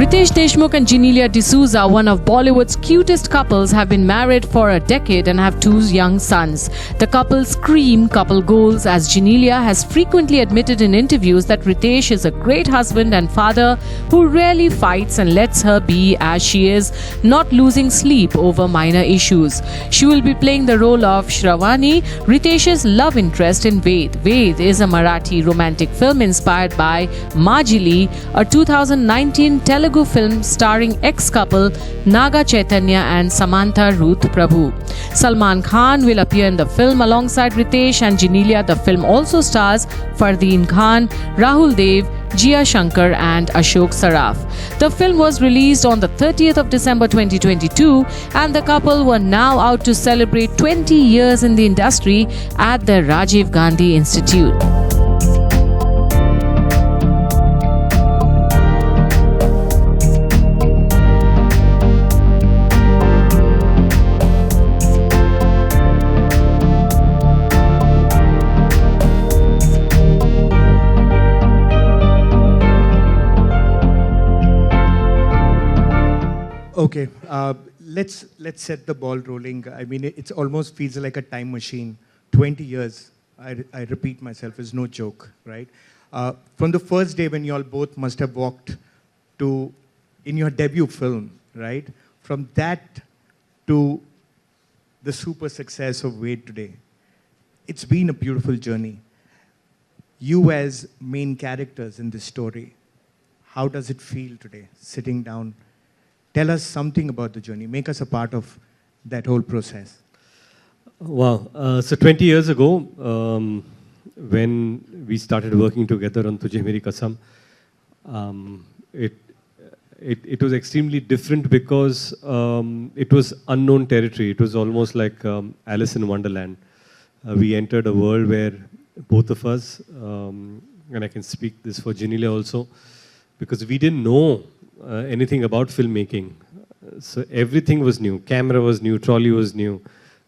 Riteish Deshmukh and Genelia, one of Bollywood's cutest couples, have been married for a decade and have 2 young sons. The couple scream couple goals, as Genelia has frequently admitted in interviews that Riteish is a great husband and father who rarely fights and lets her be as she is, not losing sleep over minor issues. She will be playing the role of Shravani, Riteish's love interest in Ved. Ved is a Marathi romantic film inspired by Majili, a 2019 Telugu film starring ex-couple Naga Chaitanya and Samantha Ruth Prabhu. Salman Khan will appear in the film alongside Riteish and Genelia. The film also stars Fardeen Khan, Rahul Dev, Jia Shankar and Ashok Saraf. The film was released on the 30th of December 2022 and the couple were now out to celebrate 20 years in the industry at the Rajiv Gandhi Institute. Okay, let's set the ball rolling. I mean, it almost feels like a time machine. 20 years, I repeat myself, is no joke, right? From the first day when you all both must have walked to, in your debut film, right? From that to the super success of Wade today, it's been a beautiful journey. You as main characters in this story, how does it feel today, sitting down? Tell us something about the journey. Make us a part of that whole process. Wow. So 20 years ago, when we started working together on Tujhe Meri Kasam, it was extremely different because it was unknown territory. It was almost like Alice in Wonderland. We entered a world where both of us, and I can speak this for Genelia also, because we didn't know anything about filmmaking. So everything was new. Camera was new, trolley was new,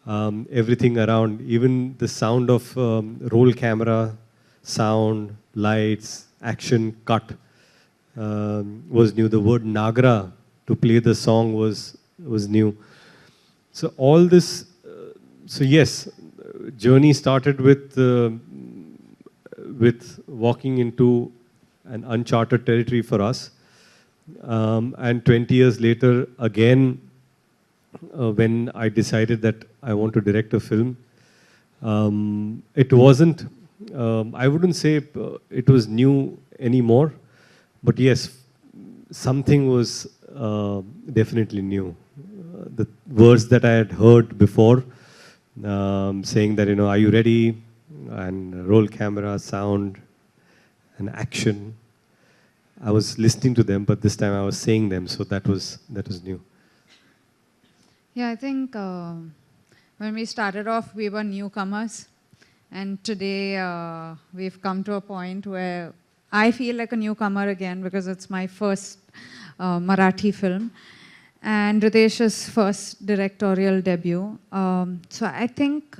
everything around, even the sound of roll camera, sound, lights, action, cut was new. The word Nagra to play the song was new. So all this, so yes, journey started with walking into an uncharted territory for us. And 20 years later, again, when I decided that I want to direct a film, it wasn't, I wouldn't say it was new anymore, but yes, something was definitely new. The words that I had heard before, saying that, are you ready? And roll camera, sound, and action. I was listening to them, but this time I was saying them, so that was new. Yeah, I think when we started off, we were newcomers, and today we've come to a point where I feel like a newcomer again because it's my first Marathi film and Riteish's first directorial debut. So I think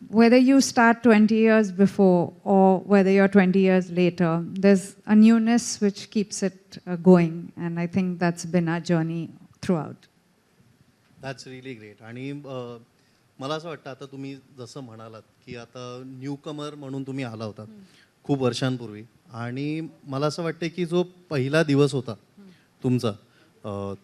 whether you start 20 years before or whether you're 20 years later, there's a newness which keeps it going. And I think that's been our journey throughout. That's really great. आणि मला असं वाटतं आता तुम्ही जसं म्हणालात की आता न्यूकमर म्हणून तुम्ही आला होता खूप वर्षांपूर्वी आणि मला असं वाटतं की जो पहिला दिवस होता तुमचा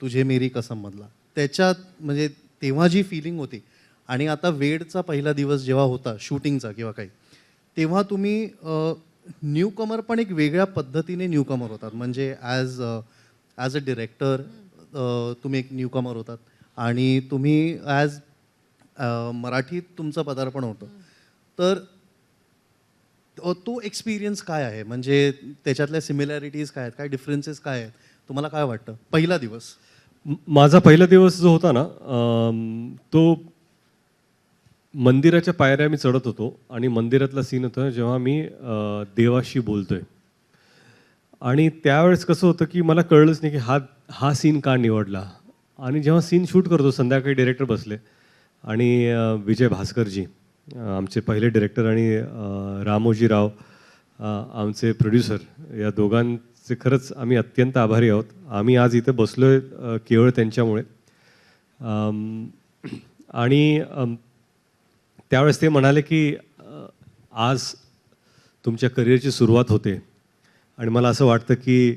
तुझे मेरी कसम मधला त्याच्यात म्हणजे तेव्हा जी फिलिंग होती आणि आता वेडचा पहिला दिवस जेव्हा होता शूटिंगचा किंवा काही तेव्हा तुम्ही न्यूकमर पण एक वेगळ्या पद्धतीने न्यूकमर होतात म्हणजे ॲज अ डिरेक्टर तुम्ही एक न्यूकमर होतात आणि तुम्ही ॲज मराठीत तुमचं पदार्पण होतं तर तो एक्सपिरियन्स काय आहे म्हणजे त्याच्यातल्या सिमिलॅरिटीज काय आहेत काय डिफरन्सेस काय आहेत तुम्हाला काय वाटतं पहिला दिवस माझा पहिला दिवस जो होता ना तो मंदिराच्या पायऱ्या मी चढत होतो आणि मंदिरातला सीन होता जेव्हा मी देवाशी बोलतोय आणि त्यावेळेस कसं होतं की मला कळलंच नाही की हा सीन का निवडला आणि जेव्हा सीन शूट करतो संध्याकाळी डायरेक्टर बसले आणि विजय भास्करजी आमचे पहिले डायरेक्टर आणि रामोजी राव आमचे प्रोड्युसर या दोघांचं जे खरंच आम्ही अत्यंत आभारी आहोत. आम्ही आज इथे बसलोय केवळ त्यांच्यामुळे. आणि त्यावेळेस ते म्हणाले की आज तुमच्या करिअरची सुरुवात होते आणि मला असं वाटतं की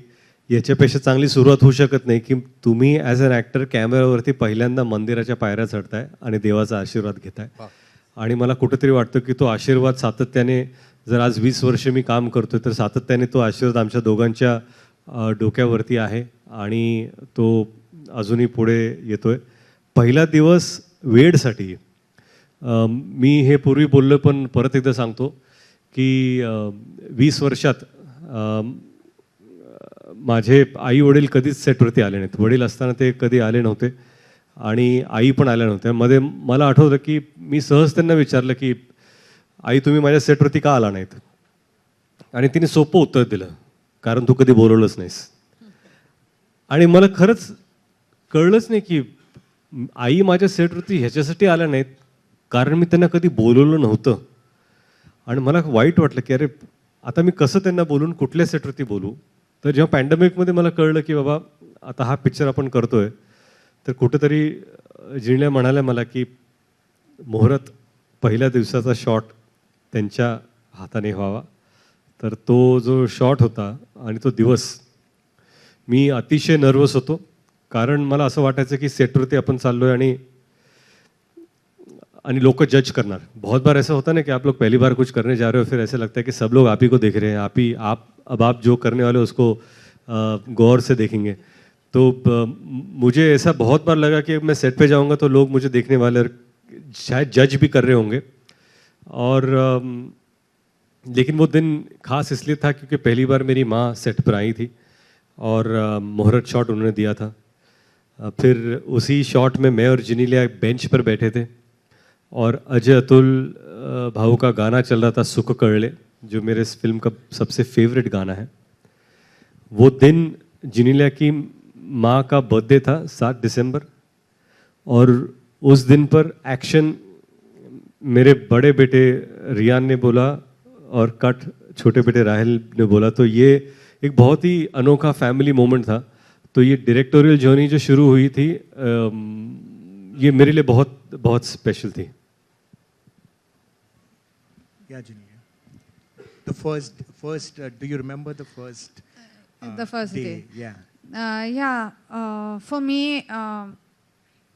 याच्यापेक्षा चांगली सुरुवात होऊ शकत नाही की तुम्ही ॲज अन ॲक्टर कॅमेऱ्यावरती पहिल्यांदा मंदिराच्या पायऱ्या चढताय आणि देवाचा आशीर्वाद घेताय. आणि मला कुठेतरी वाटतं की तो आशीर्वाद सातत्याने, जर आज 20 वर्ष मी काम करतोय तर सातत्याने तो आशीर्वाद आमच्या दोघांच्या डोक्यावरती आहे आणि तो अजूनही पुढे येतोय. पहिला दिवस वेडसाठी मी हे पूर्वी बोललो पण परत एकदा सांगतो की 20 वर्षात माझे आई वडील कधीच सेटवरती आले नाहीत. वडील असताना ते कधी आले नव्हते आणि आई पण आल्या नव्हत्या. मध्ये मला आठवतं की मी सहज त्यांना विचारलं की आई तुम्ही माझ्या सेटवरती का आला नाहीत, आणि तिने सोपं उत्तर दिलं, कारण तू कधी बोलवलंच नाहीस. आणि मला खरंच कळलंच नाही की आई माझ्या सेटवरती ह्याच्यासाठी आल्या नाहीत कारण मी त्यांना कधी बोलवलं नव्हतं. आणि मला वाईट वाटलं की अरे आता मी कसं त्यांना बोलून कुठल्या सेटवरती बोलू. तर जेव्हा पॅन्डेमिकमध्ये मला कळलं की बाबा आता हा पिक्चर आपण करतोय, तर कुठंतरी जिणल्या म्हणाल्या मला की मुहूर्त पहिल्या दिवसाचा शॉट त्यांच्या हाताने व्हावा. तर तो जो शॉट होता आणि तो दिवस, मी अतिशय नर्वस होतो कारण मला असं वाटायचं की सेटवरती आपण चाललोय आणि लोग जज करना. बहुत बार ऐसा होता है ना कि आप लोग पहली बार कुछ करने जा रहे हो, फिर ऐसे लगता है कि सब लोग आप ही को देख रहे हैं, आप जो करने वाले हो उसको गौर से देखेंगे. तो मुझे ऐसा बहुत बार लगा कि मैं सेट पे जाऊंगा तो लोग मुझे देखने वाले और शायद जज भी कर रहे होंगे. और लेकिन वो दिन खास इसलिए था क्योंकि पहली बार मेरी माँ सेट पर आई थी और मुहूर्त शॉट उन्होंने दिया था. फिर उसी शॉट में मैं और जिनीलिया बेंच पर बैठे थे और अजय अतुल भाऊ का गाना चल रहा था, सुख कळले, जो मेरे इस फिल्म का सबसे फेवरेट गाना है. वो दिन जिनीलिया की माँ का बर्थडे था 7 दिसंबर, और उस दिन पर एक्शन मेरे बड़े बेटे रियान ने बोला और कट छोटे बेटे राहिल ने बोला. तो ये एक बहुत ही अनोखा फैमिली मोमेंट था. तो ये डायरेक्टोरियल जर्नी जो शुरू हुई थी ये मेरे लिए बहुत बहुत स्पेशल थी. Yeah, Genelia. The first. Do you remember the first? The first day. Yeah. For me,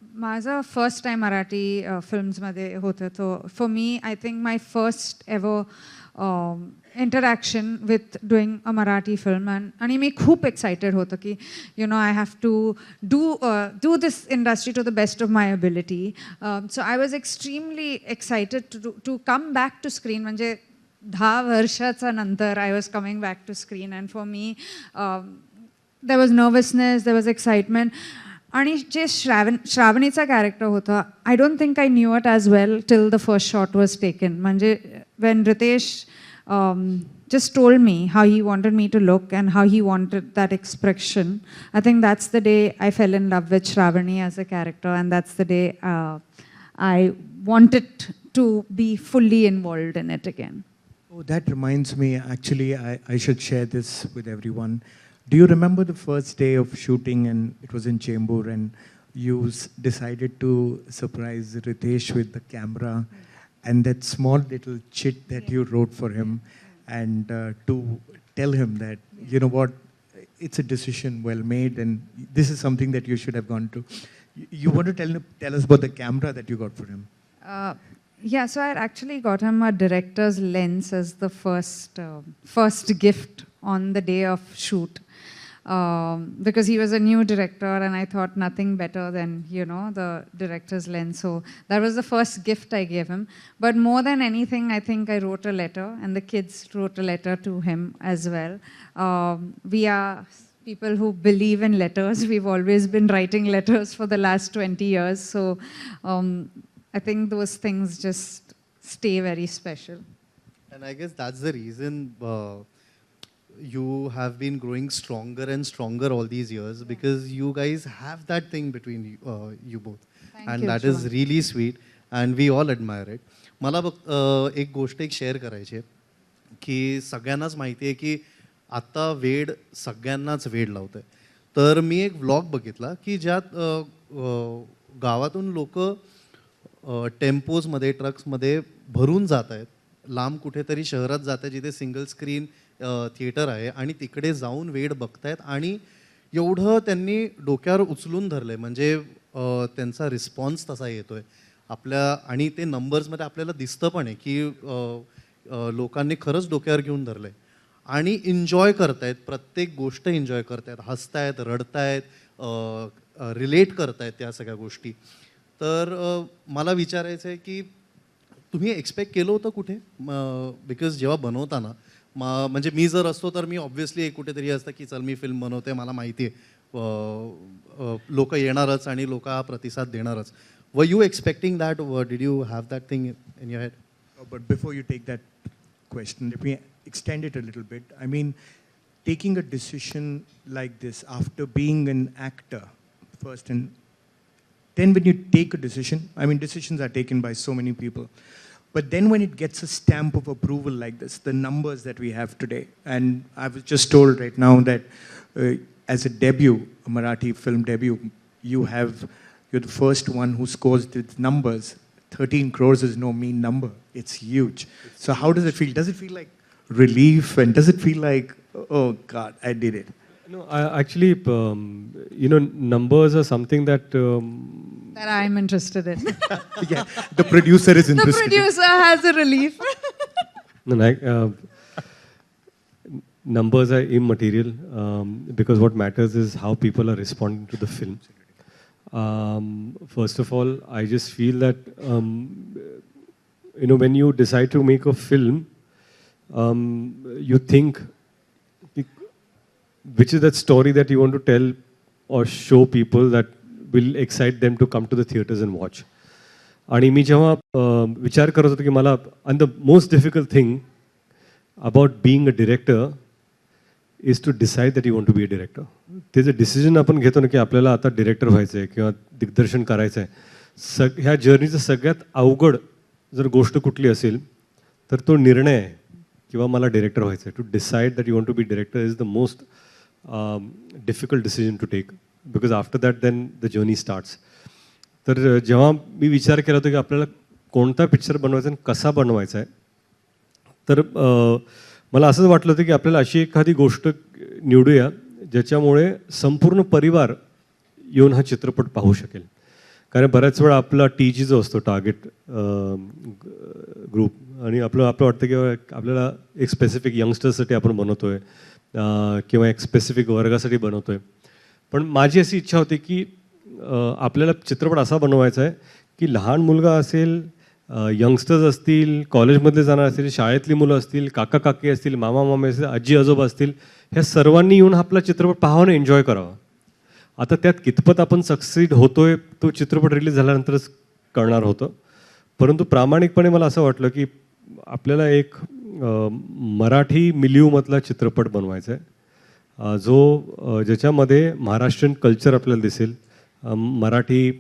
माझा फर्स्ट टाइम मराठी फिल्म्समध्ये होतं. तो for me I think my first ever interaction with doing a Marathi film. आणि मी खूप एक्सायटेड होतं की I have to do this industry to the best of my ability. So I was extremely excited to come back to screen. म्हणजे 10 वर्षाचा नंतर I was coming back to screen. And for me there was nervousness, there was excitement. आणि जे श्रावणीचा character होता, I don't think I knew it as well till the first shot was taken. म्हणजे when Ritesh just told me how he wanted me to look and how he wanted that expression, I think that's the day I fell in love with Shravani as a character, and that's the day I wanted to be fully involved in it again. Oh, that reminds me, actually, I should share this with everyone. Do you remember the first day of shooting, and it was in Chembur, and you decided to surprise Riteish with the camera and that small little chit that you wrote for him, and to tell him that, you know what, it's a decision well made and this is something that you should have gone to. You want to tell us about the camera that you got for him? Yeah, so I actually got him a director's lens as the first gift on the day of shoot. Because he was a new director and I thought nothing better than, the director's lens. So that was the first gift I gave him. But more than anything, I think I wrote a letter, and the kids wrote a letter to him as well. We are people who believe in letters. We've always been writing letters for the last 20 years. So I think those things just stay very special. And I guess that's the reason you have been growing stronger and stronger all these years, because you guys have that thing between you both. And that is really sweet and we all admire it. मला एक गोष्ट एक share करायची आहे की सगळ्यांनाच माहिती आहे की आता वेड सगळ्यांनाच वेड लावतं आहे. तर मी एक व्लॉग बघितला की ज्यात गावातून लोक टेम्पोजमध्ये ट्रक्समध्ये भरून जात आहेत, लांब कुठेतरी शहरात जात आहेत जिथे सिंगल स्क्रीन थिएटर आहे आणि तिकडे जाऊन वेड बघतायत आणि एवढं त्यांनी डोक्यावर उचलून धरलं आहे. म्हणजे त्यांचा रिस्पॉन्स तसा येतो आहे आपल्या आणि ते नंबर्समध्ये आपल्याला दिसतं पण आहे की लोकांनी खरंच डोक्यावर घेऊन धरलं आहे आणि एन्जॉय करतायत, प्रत्येक गोष्ट एन्जॉय करतायत, हसतायत, रडतायत, रिलेट करतायत त्या सगळ्या गोष्टी. तर मला विचारायचं आहे की तुम्ही एक्सपेक्ट केलं होतं कुठे? बिकॉज जेव्हा बनवताना म्हणजे मी जर असतो तर मी ऑब्व्हियसली कुठेतरी असतं की चल मी फिल्म बनवते, मला माहिती आहे लोक येणारच आणि लोक हा प्रतिसाद देणारच. Were you expecting that? Did you have that thing in your head? But before you take that question, let me extend it a little bit. I mean, taking a decision like this after being an actor first, and then when you take a decision, I mean, decisions are taken by so many people. But then when it gets a stamp of approval like this, the numbers that we have today, and I was just told right now that as a debut, a Marathi film debut, you're the first one who scores the numbers. 13 crores is no mean number. It's huge. So how does it feel? Does it feel like relief, and does it feel like, oh God, I did it? No, actually, numbers are something that That I'm interested in. Yeah, the producer is The interested. producer has a relief. numbers are immaterial because what matters is how people are responding to the film. First of all, I just feel that when you decide to make a film, you think which is that story that you want to tell or show people that will excite them to come to the theaters and watch. आणि मी जेव्हा विचार करत होतो की मला and the most difficult thing about being a director is to decide that you want to be a director. ते जे decision आपण घेतो ना की आपल्याला आता डिरेक्टर व्हायचं आहे किंवा दिग्दर्शन करायचं आहे, ह्या जर्नीचं सगळ्यात अवघड जर गोष्ट कुठली असेल तर तो निर्णय आहे किंवा मला डिरेक्टर व्हायचं आहे. To decide that you want to be director is the most difficult decision to take because after that then the journey starts. तर जेव्हा मी विचार केला होता की आपल्याला कोणता पिक्चर बनवायचा आणि कसा बनवायचा आहे, तर मला असंच वाटलं होतं की आपल्याला अशी एखादी गोष्ट निवडूया ज्याच्यामुळे संपूर्ण परिवार येऊन हा चित्रपट पाहू शकेल. कारण बऱ्याच वेळा आपला TG जो असतो, टार्गेट ग्रुप, आणि आपलं वाटतं की आपल्याला एक स्पेसिफिक यंगस्टर्ससाठी आपण बनवतो आहे किंवा एक स्पेसिफिक वर्गासाठी बनवतो आहे. पण माझी अशी इच्छा होती की आपल्याला चित्रपट असा बनवायचा आहे की लहान मुलगा असेल, यंगस्टर्स असतील, कॉलेजमधले जाणार असतील, शाळेतली मुलं असतील, काका काकी असतील, मामा मामे असतील, आजी आजोबा असतील, ह्या सर्वांनी येऊन आपला चित्रपट पाहावा आणि एन्जॉय करावा. आता त्यात कितपत आपण सक्सीड होतोय तो चित्रपट रिलीज झाल्यानंतरच कळणार होतं. परंतु प्रामाणिकपणे मला असं वाटलं की आपल्याला एक मराठी मिलियूमधला चित्रपट बनवायचा आहे जो ज्याच्यामध्ये महाराष्ट्रीयन कल्चर आपल्याला दिसेल, मराठी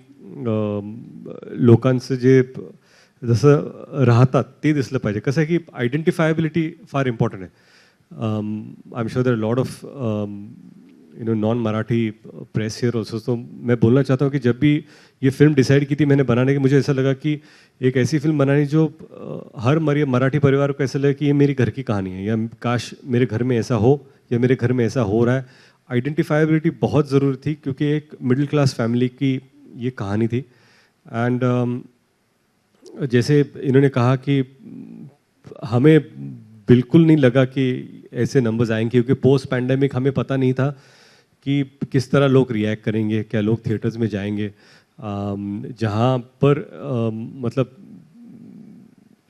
लोकांचं जे जसं राहतात ते दिसलं पाहिजे. कसं आहे की आयडेंटिफायबिलिटी फार इम्पॉर्टंट आहे. I am sure there lot of non Marathi press here also. तो मैं बोलना चाहता हूँ कि जब भी ये फिल्म डिसाइड की थी मैंने बनाने की, मुझे ऐसा लगा कि एक ऐसी फिल्म बनानी जो हर मराठी परिवार को ऐसा लगे कि ये मेरी घर की कहानी है, या काश मेरे घर में ऐसा हो, या मेरे घर में ऐसा हो रहा है. आइडेंटिफाइबिलिटी बहुत ज़रूरी थी क्योंकि एक मिडिल क्लास फैमिली की ये कहानी थी. एंड जैसे इन्होंने कहा कि हमें बिल्कुल नहीं लगा कि ऐसे नंबर्स आएंगे क्योंकि पोस्ट पैंडेमिक हमें पता नहीं था कि किस तरह लोग रिएक्ट करेंगे, क्या लोग थिएटर्स में जाएंगे. जहाँ पर मतलब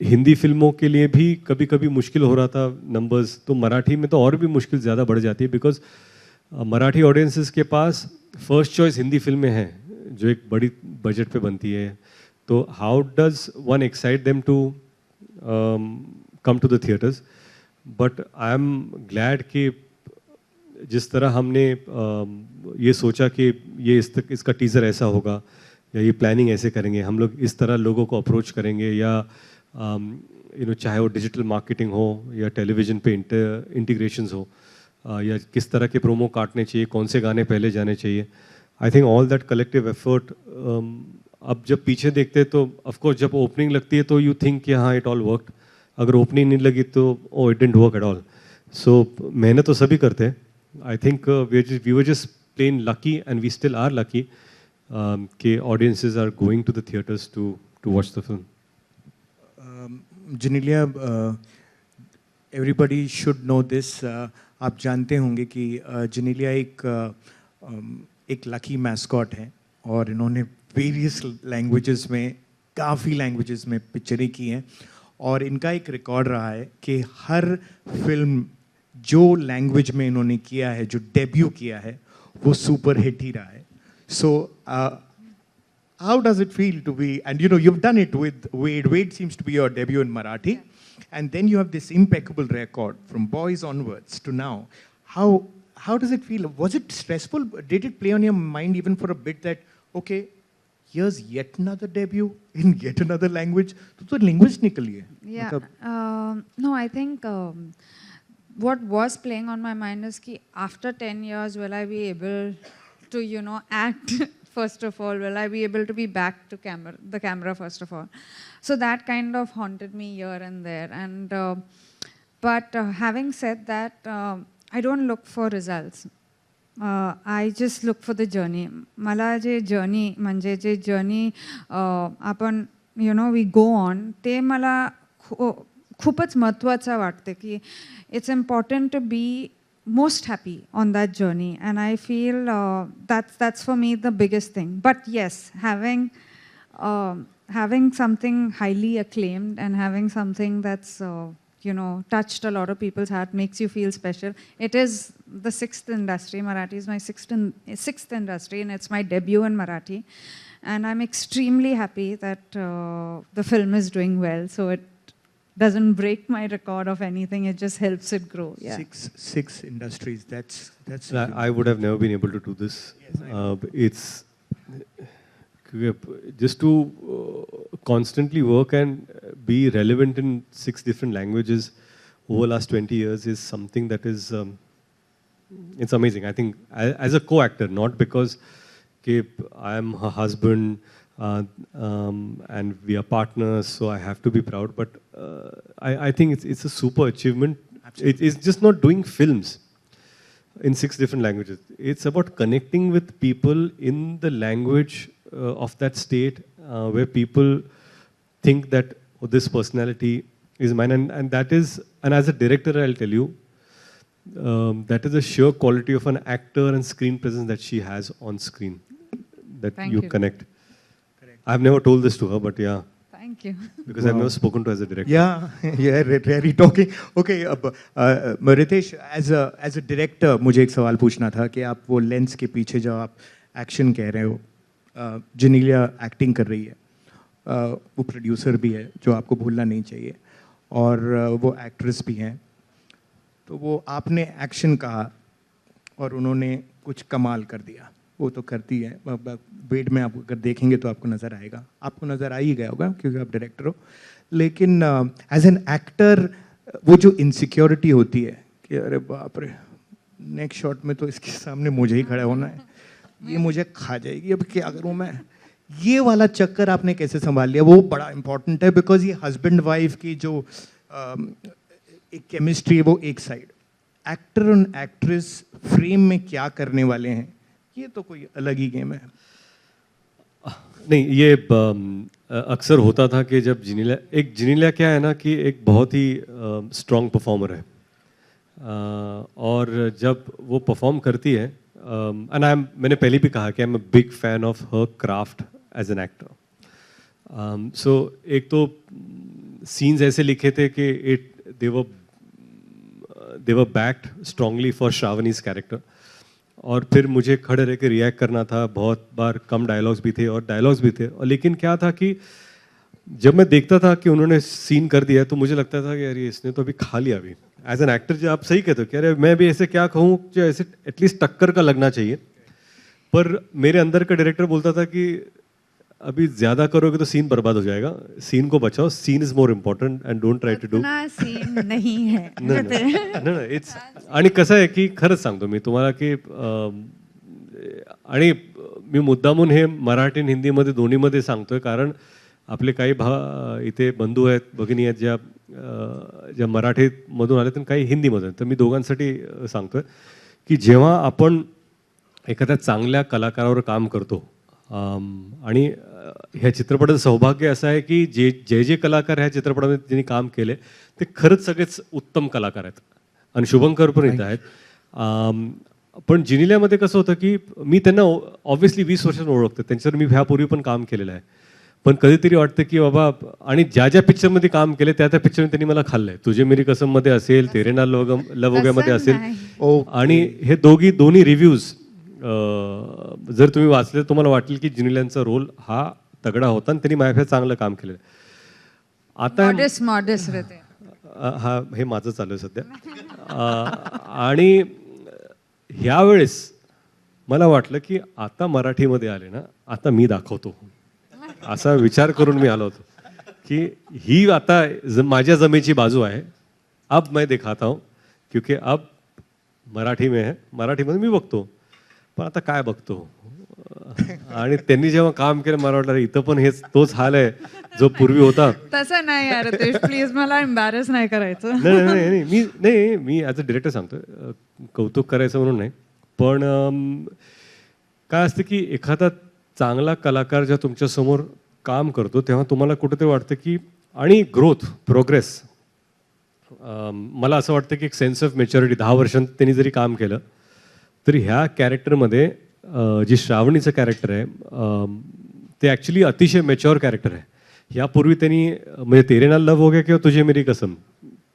हिंदी फिल्मों के लिए भी कभी कभी मुश्किल हो रहा था नंबर्स, तो मराठी में तो और भी मुश्किल ज़्यादा बढ़ जाती है because Marathi audiences K pass first choice Hindi फिल्में हैं जो एक बड़ी बजट पे बनती है. तो how does one excite them to come to the theatres. But I am glad कि जिस तरह हमने ये सोचा कि ये इसका टीज़र ऐसा होगा या ये प्लानिंग ऐसे करेंगे, हम लोग इस तरह लोगों को अप्रोच करेंगे, या चाहे वो डिजिटल मार्केटिंग हो या टेलीविज़न पे इंटीग्रेशंस हो, या किस तरह के प्रोमो काटने चाहिए, कौन से गाने पहले जाने चाहिए. I think all that collective effort, अब जब पीछे देखते तो ऑफकोर्स जब ओपनिंग लगती है तो यू थिंक कि हाँ इट ऑल वर्कड. अगर ओपनिंग नहीं लगी तो oh it didn't work at all. So मेहनत तो सभी करते हैं. I think we were just plain lucky and we still are lucky कि audiences are going to the theatres to watch the film. Genelia, everybody should know this. आप जानते होंगे कि Genelia एक लकी मैस्कॉट है और इन्होंने वेरियस लैंग्वेजेस में, काफ़ी लैंग्वेजेस में पिक्चरें की हैं और इनका एक रिकॉर्ड रहा है कि हर फिल्म जो लैंग्वेज में इन्होंने किया है, जो डेब्यू किया है, वो सुपर हिट ही रहा है. So how does it feel to be, and you know you've done it with Wade seems to be your debut in Marathi, and then you have this impeccable record from Boys onwards to now. How does it feel? Was it stressful? Did it play on your mind even for a bit that okay, here's yet another debut in yet another language? तो language निकली है. Yeah. No, I think what was playing on my mind is कि after 10 years will I be able to act. First of all, will I be able to be back to the camera first of all? So that kind of haunted me here and there. And but having said that, I don't look for results. I just look for the journey. मला जे journey म्हणजे जे journey आपण we go on, ते मला खूपच महत्त्वाचं वाटते की it's important to be most happy on that journey, and I feel that's for me the biggest thing. But yes, having something highly acclaimed and having something that's touched a lot of people's heart makes you feel special. It is the sixth industry. Marathi is my sixth industry, and it's my debut in Marathi, and I'm extremely happy that the film is doing well. So it doesn't break my record of anything. It just helps it grow. Yeah. Six industries. That's. I would have never been able to do this. Yes, it's just to constantly work and be relevant in 6 different languages over the last 20 years is something that is it's amazing. I think as a co-actor, not because I am her husband. And we are partners, so I have to be proud. But I think it's a super achievement. It's just not doing films in 6 different languages. It's about connecting with people in the language of that state where people think that this personality is mine. And that is, and as a director, I'll tell you, that is a sheer quality of an actor and screen presence that she has on screen. That Thank you you. connect. I've never told this to her, but yeah. Thank you. Because I've never spoken to her as a director. Yeah, really talking. Okay, Riteish, as a director, मुझे एक सवाल पूछना था कि आप वो lens के पीछे जो आप एक्शन कह रहे हो, Genelia एक्टिंग कर रही है, वो प्रोड्यूसर भी है जो आपको भूलना नहीं चाहिए, और वो एक्ट्रेस भी हैं, तो वो आपने एक्शन कहा और उन्होंने कुछ कमाल कर दिया. वो तो करती है. वेड में आप अगर देखेंगे तो आपको नज़र आएगा, आपको नज़र आ ही गया होगा क्योंकि आप डायरेक्टर हो. लेकिन एज एन एक्टर वो जो इनसिक्योरिटी होती है कि अरे बाप रे, नेक्स्ट शॉट में तो इसके सामने मुझे ही खड़ा होना है, ये मुझे खा जाएगी, अब क्या करूँ मैं. ये वाला चक्कर आपने कैसे संभाल लिया? वो बड़ा इंपॉर्टेंट है बिकॉज ये हस्बैंड वाइफ की जो एक केमिस्ट्री है वो एक साइड, एक्टर और एक्ट्रेस फ्रेम में क्या करने वाले हैं, ये तो कोई अलग ही गेम है. नहीं, ये अक्सर होता था कि जब Genelia क्या है ना कि एक बहुत ही स्ट्रॉन्ग परफॉर्मर है, और जब वो परफॉर्म करती है, एंड मैंने पहले भी कहा कि I am a big fan of her craft age an actor. So एक तो सीन्स ऐसे लिखे थे कि they were backed strongly for Shravani's character, और फिर मुझे खड़े रह के रिएक्ट करना था. बहुत बार कम डायलॉग्स भी थे और डायलॉग्स भी थे, और लेकिन क्या था कि जब मैं देखता था कि उन्होंने सीन कर दिया तो मुझे लगता था कि यार इसने तो अभी खा लिया. अभी एज एन एक्टर जो आप सही कहते हो कि अरे मैं भी ऐसे क्या कहूँ जो ऐसे एटलीस्ट टक्कर का लगना चाहिए, पर मेरे अंदर का डायरेक्टर बोलता था कि अभी ज़्यादा करोगे तो सीन बर्बाद हो जाएगा, सीन को बचाओ, scene is more important and don't try to do. इतना सीन नहीं है. नाही इट्स. आणि कसं आहे की खरंच सांगतो मी तुम्हाला की आणि मी मुद्दामून हे मराठी आणि हिंदीमध्ये दोन्हीमध्ये सांगतोय, कारण आपले काही इथे बंधू आहेत, भगिनी आहेत ज्या मराठीमधून आले आणि काही हिंदीमधून. तर मी दोघांसाठी सांगतोय की जेव्हा आपण एखाद्या चांगल्या कलाकारावर काम करतो आणि ह्या चित्रपटाचं सौभाग्य असं आहे की जे कलाकार ह्या चित्रपटामध्ये त्यांनी काम केले ते खरंच सगळेच उत्तम कलाकार आहेत आणि शुभंकर पण इथं आहेत. पण जिनिलियामध्ये कसं होतं की मी त्यांना ऑब्व्हियसली 20 वर्षांनी ओळखतो, त्यांच्यावर मी ह्यापूर्वी पण काम केलेलं आहे. पण कधीतरी वाटतं की बाबा, आणि ज्या पिक्चरमध्ये काम केले त्या पिक्चरमध्ये त्यांनी मला खाल्लंय. तुझे मेरी कसममध्ये असेल, तेरे नाल लवोग्यामध्ये असेल. आणि हे दोन्ही रिव्ह्यूज जर तुम्ही वाचले तुम्हाला वाटेल की जिनिलियांचा रोल हा तगडा होता आणि त्यांनी माझ्यापेक्षा चांगलं काम केलं. आता हा हे माझं चालू आहे सध्या. आणि ह्यावेळेस मला वाटलं की आता मराठीमध्ये आले ना, आता मी दाखवतो असा विचार करून मी आलो होतो की ही आता माझ्या जमेची बाजू आहे. अब मैं दिखाता हूँ क्योंकि अब मराठी में है, मराठीमध्ये मी बघतो. पण आता काय बघतो. आणि त्यांनी जेव्हा काम केलं मला वाटलं इथं पण हेच तोच हाल आहे जो पूर्वी होता. तसं नाही यार रितेश, प्लीज मला एम्बॅरस नाही करायचं. नाही मी ॲज अ डिरेक्टर सांगतोय, कौतुक करायचं म्हणून नाही. पण काय असतं की एखादा चांगला कलाकार जेव्हा तुमच्यासमोर काम करतो तेव्हा तुम्हाला कुठेतरी वाटतं की, आणि ग्रोथ प्रोग्रेस, मला असं वाटतं की एक सेन्स ऑफ मॅच्युरिटी 10 वर्षांत त्यांनी जरी काम केलं तरी ह्या कॅरेक्टरमध्ये जी श्रावणीचं कॅरेक्टर आहे ते ॲक्च्युली अतिशय मॅच्युअर कॅरेक्टर आहे. यापूर्वी त्यांनी म्हणजे तेरे नाल लव हो गया किंवा तुझे मेरी कसम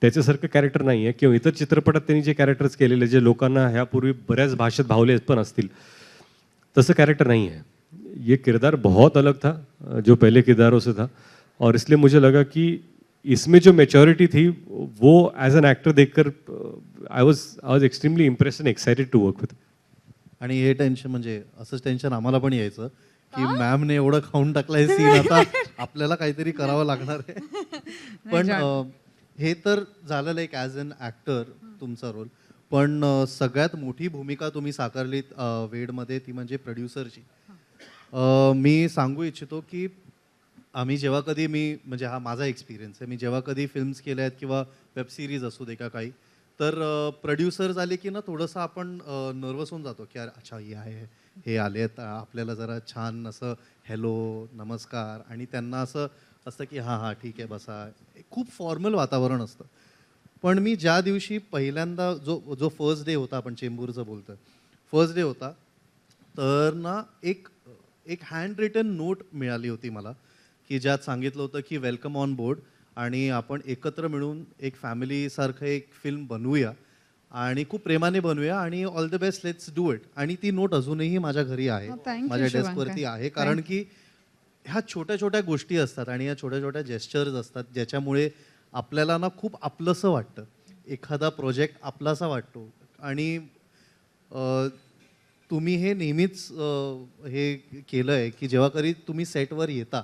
त्याच्यासारखं कॅरेक्टर नाही आहे, किंवा इतर चित्रपटात त्यांनी जे कॅरेक्टर्स केलेले जे लोकांना ह्यापूर्वी बऱ्याच भाषेत भावले पण असतील तसं कॅरेक्टर नहीं है. ये किरदार बहुत अलग था जो पहले किरदारों से था, और इसलिए मुझे लगा कि इसमें जो मैच्योरिटी थी वो एज एन एक्टर देखकर I was extremely impressed and excited to work with. आणि हे टेन्शन म्हणजे असंच टेन्शन आम्हाला पण यायचं की मॅमने एवढं खाऊन टाकलंय सीन, आता आपल्याला काहीतरी करावं लागणार आहे. पण हे तर झालेलं एक ॲज अन ॲक्टर तुमचा रोल. पण सगळ्यात मोठी भूमिका तुम्ही साकारलीत वेडमध्ये, ती म्हणजे प्रोड्युसरची. मी सांगू इच्छितो की आम्ही जेव्हा कधी म्हणजे हा माझा एक्सपिरियन्स आहे, मी जेव्हा कधी फिल्म्स केल्या आहेत किंवा वेब सिरीज असू दे का काही, तर प्रोड्युसर्स आले की ना थोडंसं आपण नर्वस होऊन जातो की अच्छा हे आले आहेत, आपल्याला जरा छान असं हॅलो नमस्कार, आणि त्यांना असं असतं की हां ठीक आहे बसा, खूप फॉर्मल वातावरण असतं. पण मी ज्या दिवशी पहिल्यांदा जो फर्स्ट डे होता, आपण चेंबूरचं बोलतोय, फर्स्ट डे होता, तर ना एक हँड रिटन नोट मिळाली होती मला की ज्यात सांगितलं होतं की वेलकम ऑन बोर्ड, आणि आपण एकत्र मिळून एक फॅमिलीसारखं एक फिल्म बनवूया आणि खूप प्रेमाने बनवूया आणि all the best, let's do it. आणि ती नोट अजूनही माझ्या घरी आहे, माझ्या डेस्कवरती आहे. कारण की ह्या छोट्या छोट्या गोष्टी असतात आणि ह्या छोट्या छोट्या जेस्चर्स असतात ज्याच्यामुळे आपल्याला ना खूप आपलंसं वाटतं, एखादा प्रोजेक्ट आपलासा वाटतो. आणि तुम्ही हे नेहमीच हे केलं आहे की जेव्हा कधी तुम्ही सेटवर येता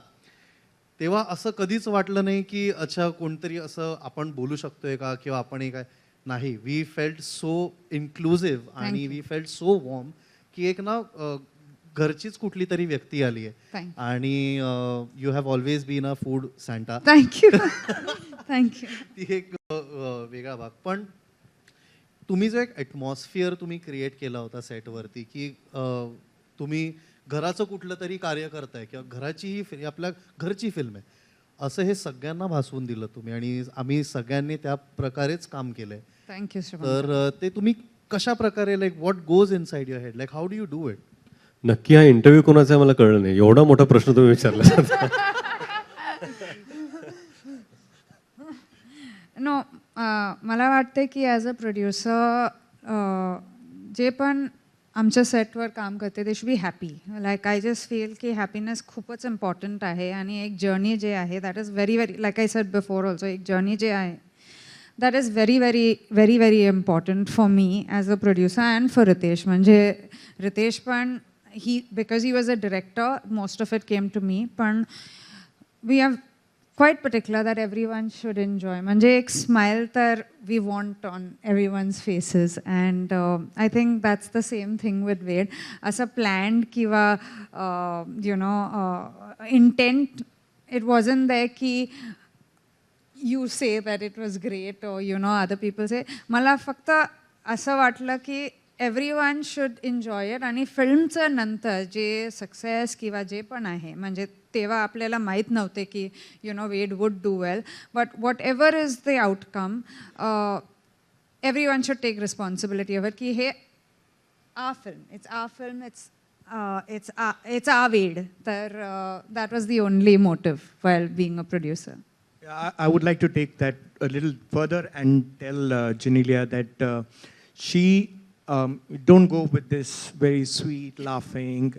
तेव्हा असं कधीच वाटलं नाही की अच्छा कोणतरी असं आपण बोलू शकतोय का किंवा आपण हे काय नाही. वी फेल्ट सो इन्क्लुझिव्ह आणि वी फेल्ट सो वॉर्म की एक ना घरचीच कुठली तरी व्यक्ती आली आहे. आणि you have always been a food Santa. Thank you. ती एक वेगळा भाग. पण तुम्ही जो एक ॲटमॉस्फिअर तुम्ही क्रिएट केला होता सेटवरती की तुम्ही घराचं कुठलं तरी कार्य करताय किंवा घराची आपल्या घरची फिल्म आहे असं हे सगळ्यांना भासवून दिलं तुम्ही, आणि आम्ही सगळ्यांनी त्या प्रकारेच काम केलंय. थँक्यू. तर ते तुम्ही कशा प्रकारे, like what goes in side your head, like how do you do it? नक्की हा इंटरव्ह्यू कोणाचा मला कळलं नाही, एवढा मोठा प्रश्न तुम्ही विचारला. नो, मला वाटते की ॲज अ प्रोड्युसर जे पण आमच्या सेटवर काम करते they should be happy. Like I just feel की हॅपीनेस खूपच इम्पॉर्टंट आहे. आणि एक जर्नी जे आहे that is very very, like I said before also, एक जर्नी जे आहे that is very very very very important for me as a producer and for Riteish. म्हणजे रितेश पण because he was a director, most of it came to me. But we are quite particular that everyone should enjoy. Manje ek smile tar we want on everyone's faces, and I think that's the same thing with Ved. As a planned kiva, intent, it wasn't there ki you say that it was great or other people say. Mala fakta asa watla ki everyone should enjoy it. आणि फिल्मचं नंतर जे success किंवा जे पण आहे म्हणजे तेव्हा आपल्याला माहीत नव्हते की Ved would do well, but whatever is the outcome everyone should take responsibility over की हे it's our film, it's our Ved. तर that was the only motive while being a producer. I would like to take that a little further and tell Genelia that she don't go with this very sweet, laughing,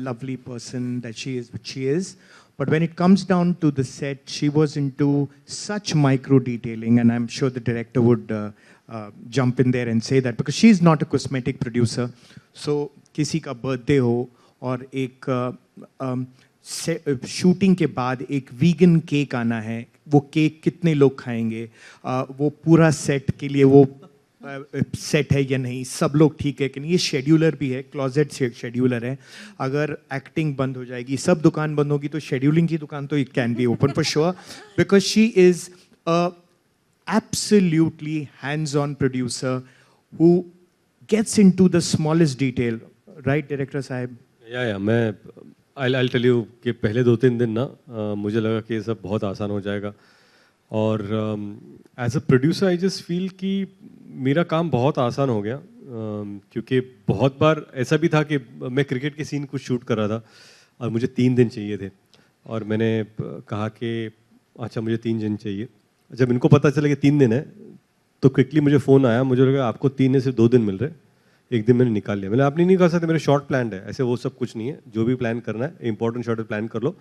lovely person that she is, which she is. But when it comes down to the set, she was into such micro detailing, and I'm sure the director would jump in there and say that, because she's not a cosmetic producer. So किसी का birthday हो और एक shooting के बाद एक vegan cake आना है, वो केक कितने लोग खाएंगे, वो पूरा सेट के लिए वो सेट है या नहीं, सब लोग ठीक है कि नहीं, ये शेड्यूलर भी है, क्लोजेट शेड्यूलर है. अगर एक्टिंग बंद हो जाएगी, सब दुकान बंद होगी, तो शेड्यूलिंग की दुकान तो it can be open for sure, because she is a absolutely hands-on producer who gets into the smallest detail, right, director sahib? या मैं I'll tell you कि पहले 2-3 दिन ना मुझे लगा कि ये सब बहुत आसान हो जाएगा, और as a producer I just feel कि मेरा काम बहुत आसान हो गया, क्योंकि बहुत बार ऐसा भी था कि मैं क्रिकेट के सीन कुछ शूट कर रहा था और मुझे 3 दिन चाहिए थे, और मैंने कहा कि अच्छा मुझे 3 दिन चाहिए. जब इनको पता चला कि 3 दिन है तो क्विकली मुझे फ़ोन आया, मुझे लगा आपको 3 में से 2 दिन मिल रहे, 1 दिन मैंने निकाल लिया. मैंने आप नहीं कर सकते, मेरे शॉर्ट प्लान है, ऐसे वो सब कुछ नहीं है. जो भी प्लान करना है इंपॉर्टेंट शॉर्ट प्लान कर लो,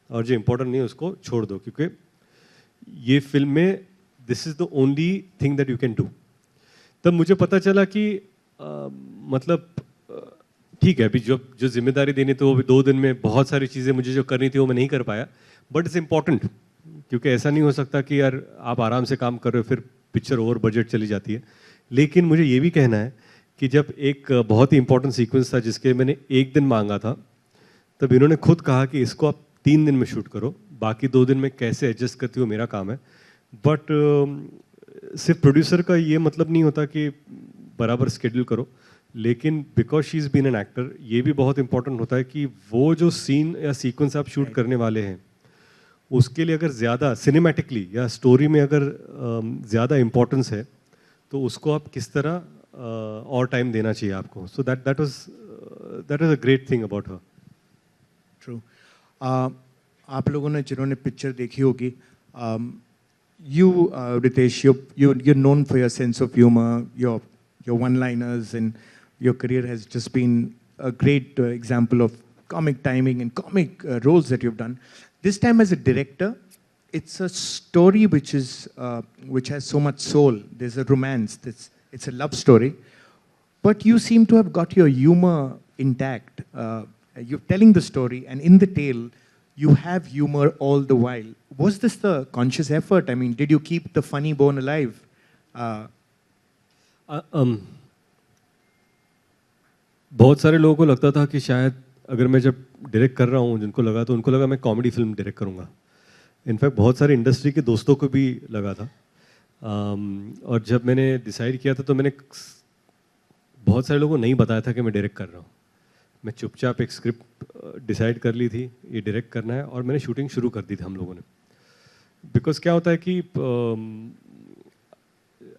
और जो इंपॉर्टेंट नहीं है उसको छोड़ दो, क्योंकि ये फिल्म में this is the only thing that you can do. तब मुझे पता चला कि मतलब ठीक है, अभी जो जिम्मेदारी देनी थी वो भी 2 दिन में बहुत सारी चीज़ें मुझे जो करनी थी वो मैं नहीं कर पाया, बट इट्स इम्पॉर्टेंट, क्योंकि ऐसा नहीं हो सकता कि यार आप आराम से काम कर रहे हो फिर पिक्चर ओवर बजट चली जाती है. लेकिन मुझे ये भी कहना है कि जब एक बहुत ही इंपॉर्टेंट सीक्वेंस था जिसके मैंने 1 दिन मांगा था, तब इन्होंने खुद कहा कि इसको आप 3 दिन में शूट करो, बाकी 2 दिन में कैसे एडजस्ट करती हो मेरा काम है. बट सिर्फ प्रोड्यूसर का ये मतलब नहीं होता कि बराबर स्केड्यूल करो, लेकिन because she is been an actor, ये भी बहुत इंपॉर्टेंट होता है कि वो जो सीन या सीक्वेंस आप शूट करने वाले हैं उसके लिए अगर ज़्यादा सिनेमैटिकली या स्टोरी में अगर ज़्यादा इम्पोर्टेंस है तो उसको आप किस तरह और टाइम देना चाहिए आपको. So that was a great thing about her. True. आप लोगों ने जिन्होंने पिक्चर देखी होगी, you Riteish, you're known for your sense of humor, your one-liners, and your career has just been a great example of comic timing and comic roles that you've done. This time as a director, it's a story which has so much soul. There's a romance. It's a love story, but you seem to have got your humor intact. You're telling the story, and in the tale, you have humor all the while. Was this the conscious effort? I mean, did you keep the funny bone alive? बहुत सारे लोगों को लगता था कि शायद अगर मैं जब डायरेक्ट कर रहा हूँ, जिनको लगा तो उनको लगा मैं कॉमेडी फिल्म डायरेक्ट करूँगा. इनफैक्ट बहुत सारे इंडस्ट्री के दोस्तों को भी लगा था. और जब मैंने डिसाइड किया था तो मैंने बहुत सारे लोगों को नहीं बताया था कि मैं डायरेक्ट कर रहा हूँ. मैं चुपचाप एक स्क्रिप्ट डिसाइड कर ली थी, ये डायरेक्ट करना है, और मैंने शूटिंग शुरू कर दी थी हम लोगों ने. बिकॉज क्या होता है कि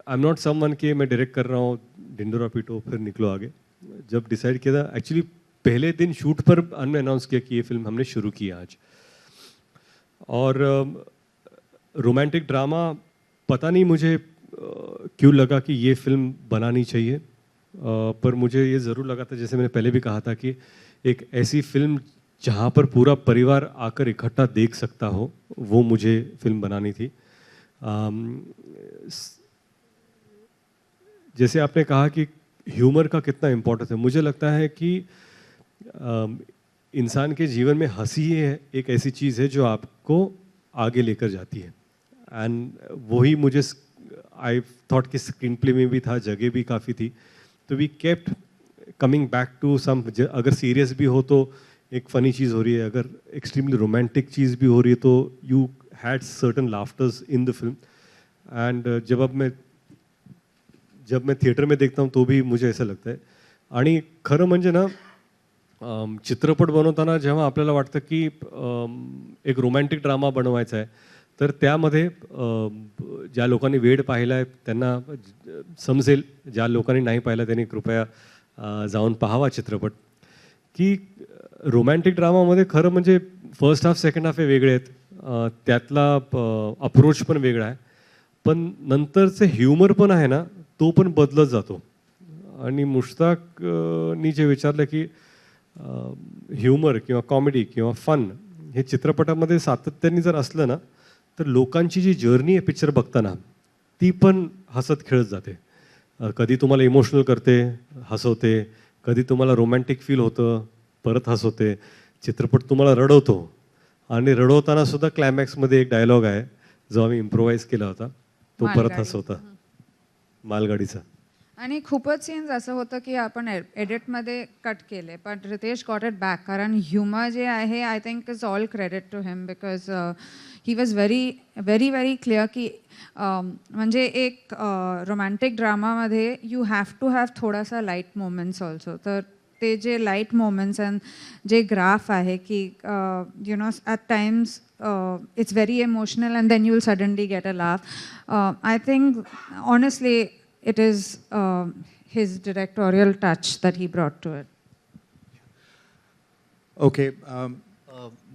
आई एम नॉट समवन कि मैं डायरेक्ट कर रहा हूँ, ढिंडोरा पीटो फिर निकलो आगे. जब डिसाइड किया था, एक्चुअली पहले दिन शूट पर हमने अनाउंस किया कि ये फिल्म हमने शुरू की आज. और रोमांटिक ड्रामा पता नहीं मुझे क्यों लगा कि ये फिल्म बनानी चाहिए, पर मुझे ये ज़रूर लगा था, जैसे मैंने पहले भी कहा था, कि एक ऐसी फिल्म जहाँ पर पूरा परिवार आकर इकट्ठा देख सकता हो, वो मुझे फिल्म बनानी थी. जैसे आपने कहा कि ह्यूमर का कितना इम्पोर्टेंस है, मुझे लगता है कि इंसान के जीवन में हंसी है एक ऐसी चीज़ है जो आपको आगे लेकर जाती है, एंड वही मुझे आई थॉट कि स्क्रीन प्ले में भी था, जगह भी काफ़ी थी, तो we kept coming back to some, अगर सीरियस भी हो तो एक फ़नी चीज़ हो रही है, अगर एक्सट्रीमली रोमांटिक चीज़ भी हो रही है तो you had certain laughters in the film. End जब मैं थिएटर में देखता हूँ तो भी मुझे ऐसा लगता है. आणि खरं म्हणजे ना, चित्रपट बनवताना जेव्हा आपल्याला वाटतं की एक रोमॅन्टिक ड्रामा बनवायचा आहे, तर त्यामध्ये ज्या लोकांनी वेड पाहिला आहे त्यांना समजेल, ज्या लोकांनी नाही पाहिला त्यांनी कृपया जाऊन पाहावा चित्रपट. की रोमॅन्टिक ड्रामामध्ये खरं म्हणजे फर्स्ट हाफ सेकंड हाफ हे वेगळे आहेत, त्यातला अप्रोच पण वेगळा आहे, पण नंतरचे ह्युमर पण आहे ना तो पण बदलत जातो. आणि मुश्ताकनी जे विचारलं की ह्युमर किंवा कॉमेडी किंवा फन हे चित्रपटामध्ये सातत्याने जर असलं ना, तर लोकांची जी जर्नी आहे पिक्चर बघताना ती पण हसत खेळत जाते. कधी तुम्हाला इमोशनल करते, हसवते, कधी तुम्हाला रोमॅन्टिक फील होतं, परत हसवते. चित्रपट तुम्हाला रडवतो, आणि रडवताना सुद्धा क्लायमॅक्समध्ये एक डायलॉग आहे जो आम्ही इम्प्रोवाइज केला होता, तो परत हसवता, मालगाडीचा. आणि खूपच सीन्स असं होतं की आपण एडिटमध्ये कट केले, पण रितेश गॉट इट बॅक, कारण ह्युमर जे आहे I think is all credit to him, because he was very very very clear की म्हणजे एक रोमॅन्टिक ड्रामामध्ये यू हॅव टू हॅव थोडासा लाईट मोमेंट्स ऑल्सो. तर ते जे लाईट मोमेंट्स अँड जे ग्राफ आहे की you know at times it's very emotional and then you will suddenly get a laugh. I think honestly it is his directorial touch that he brought to it. Okay.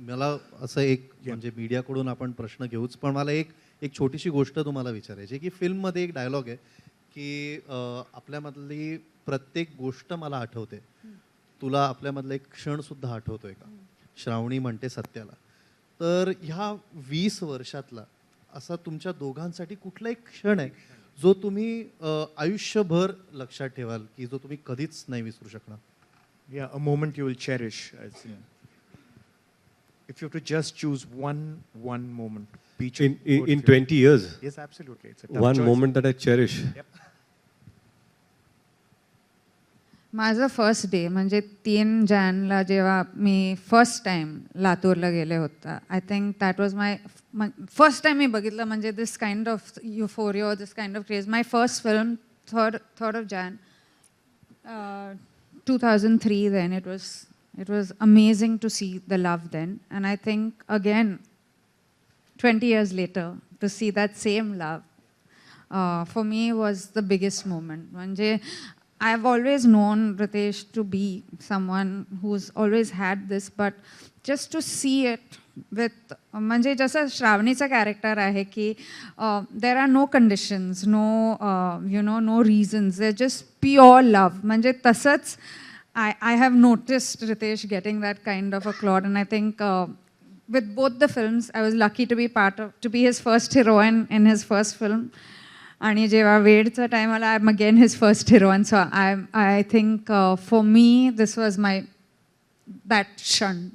मला असं एक म्हणजे मीडियाकडून आपण प्रश्न घेऊच, पण मला एक छोटीशी गोष्ट तुम्हाला विचारायची आहे की फिल्ममध्ये एक डायलॉग आहे की आपल्यामधली प्रत्येक गोष्ट मला आठवते, तुला आपल्यामधला एक क्षणसुद्धा आठवतोय का, श्रावणी म्हणते सत्याला. तर ह्या 20 वर्षातला असा तुमच्या दोघांसाठी कुठला एक क्षण आहे जो तुम्ही आयुष्यभर लक्षात ठेवाल, की जो तुम्ही कधीच नाही विसरू शकणार? Yeah, a moment you will cherish. If you have to just choose one moment, in 20 years. Yes, absolutely. It's a tough One choice. moment that I cherish. Yep. माझं फर्स्ट डे म्हणजे 3 जानेला जेव्हा मी फर्स्ट टाइम लातूरला गेले होता, I think that was my first time मी बघितलं म्हणजे this kind of euphoria, this kind of craze. My first film, third of Jan 2003. then it was amazing to see the love then, and I think again 20 years later to see that same love for me was the biggest moment. म्हणजे I've always known Riteish to be someone who's always had this, but just to see it with, म्हणजे जसं श्रावणीचं character आहे की there are no conditions, no you know, no reasons, they're just pure love. म्हणजे तसंच I have noticed Riteish getting that kind of a plot, and I think with both the films I was lucky to be his first heroine in his first film. आणि जेव्हा वेडचा time आला, I am again his first heroine. So I think for me this was my that क्षण.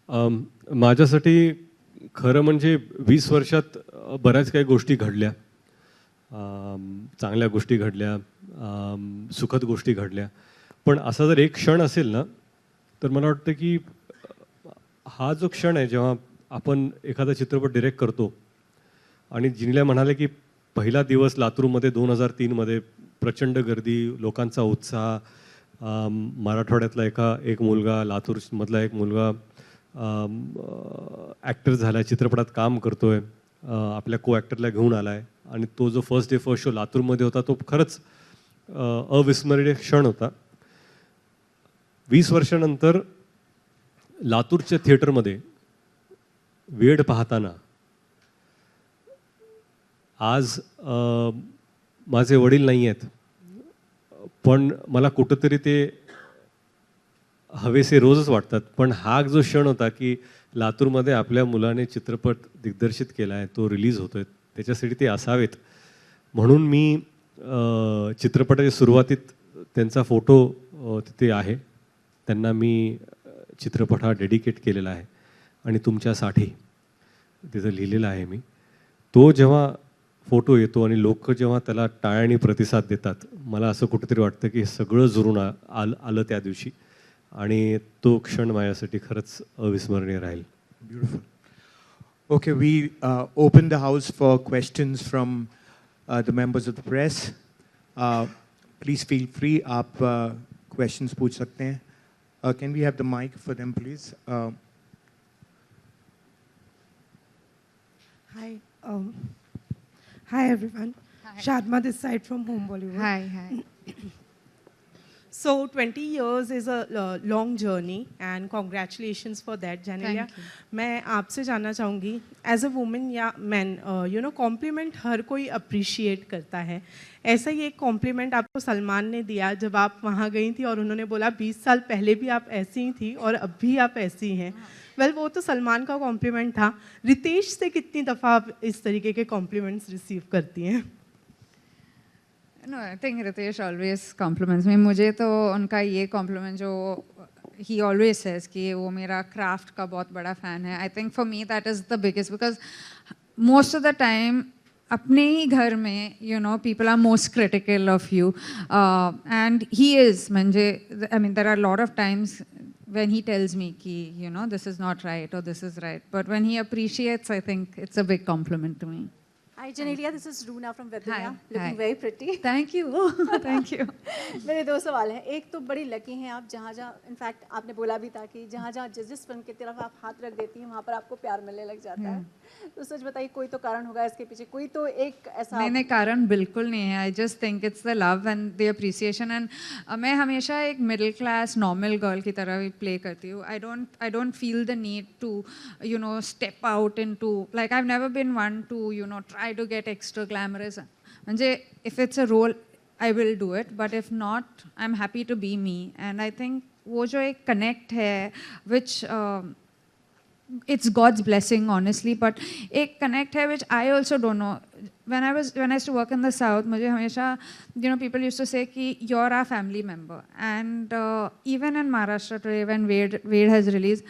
माझ्यासाठी खरं म्हणजे 20 वर्षात बऱ्याच काही गोष्टी घडल्या, चांगल्या गोष्टी घडल्या, सुखद गोष्टी घडल्या, पण असा जर एक क्षण असेल ना, तर मला वाटतं की हा जो क्षण आहे जेव्हा आपण एखादा चित्रपट डिरेक्ट करतो. आणि जिनीला म्हणाले की पहिला दिवस लातूरमध्ये 2003 प्रचंड गर्दी, लोकांचा उत्साह, मराठवाड्यातला एक मुलगा, लातूरमधला एक मुलगा ॲक्टर झाला, चित्रपटात काम करतोय, आपल्या को ॲक्टरला घेऊन आला आहे, आणि तो जो फर्स्ट शो लातूरमध्ये होता तो खरंच अविस्मरणीय क्षण होता. 20 वर्षानंतर लातूरच्या थिएटरमध्ये वेड पाहताना आज माझे वडील नाही आहेत, पण मला कुठंतरी ते हवेसे रोजच वाटतात. पण हा जो क्षण होता की लातूरमध्ये आपल्या मुलाने चित्रपट दिग्दर्शित केला आहे, तो रिलीज होतोय, त्याच्यासाठी ते असावेत म्हणून मी चित्रपटाच्या सुरुवातीत त्यांचा फोटो तिथे आहे. त्यांना मी चित्रपट हा डेडिकेट केलेला आहे आणि तुमच्यासाठी तिथं लिहिलेलं आहे मी. तो जेव्हा फोटो येतो आणि लोक जेव्हा त्याला टाळ्याने प्रतिसाद देतात, मला असं कुठेतरी वाटतं की हे सगळं जुळून आलं त्या दिवशी आणि तो क्षण माझ्यासाठी खरंच अविस्मरणीय राहील. Beautiful. Okay, we open the house for questions from the members of the press. Please feel free. आप questions पूछ सकते हैं. Can we have the mic for them, please? Hi. Hi, everyone. Hi. Shadma this side from Home Bollywood. Hi. So 20 years is a long journey and congratulations for that, Genelia. Thank you. मैं आपसे जानना चाहूँगी as a women या man complement हर कोई appreciate करता है. ऐसा ही एक कॉम्प्लीमेंट आपको सलमान ने दिया जब आप वहाँ गई थी और उन्होंने बोला 20 साल पहले भी आप ऐसी ही थी और अब भी आप ऐसी ही हैं. वेल वो तो सलमान का कॉम्प्लीमेंट था. रितेश से कितनी दफ़ा आप इस तरीके के कॉम्प्लीमेंट्स रिसीव करती हैं? No, I think Riteish always compliments me. मुझे तो उनका ये compliment जो he always says कि वो मेरा craft का बहुत बड़ा fan है. I think for me that is the biggest because most of the time अपने ही घर में people are most critical of you and he is म्हणजे I mean there are a lot of times when he tells me कि this is not right or this is right, but when he appreciates I think it's a big compliment to me. Hi Genelia, this is Runa from Virginia. Hi. Looking Hi. very pretty. Thank you. Thank you. मेरे दो सवाल हैं. एक तो बड़ी lucky हैं आप, जहाँ in fact आपने बोला भी था कि जहाँ जिस फिल्म की तरफ आप हाथ रख देती हैं वहाँ पर आपको प्यार मिलने लग जाता है. तो सच बताइए कोई तो कारण होगा इसके पीछे, कोई तो एक ऐसा. नहीं कारण बिल्कुल नहीं है. I just think it's the love end the appreciation end मैं हमेशा एक मिडिल क्लास नॉर्मल गर्ल की तरह प्ले करती हूँ. I don't feel the need to step out into like I have never been one to try to get extra glamorous. म्हणजे if it's a role I will do it, but if not I am happy to be me. And I think वो जो एक connect है which it's God's blessing honestly, but एक connect है which I also don't know. When I used to work in the South, मुझे हमेशा people used to say कि you're our family member, and even in Maharashtra today when Wade has released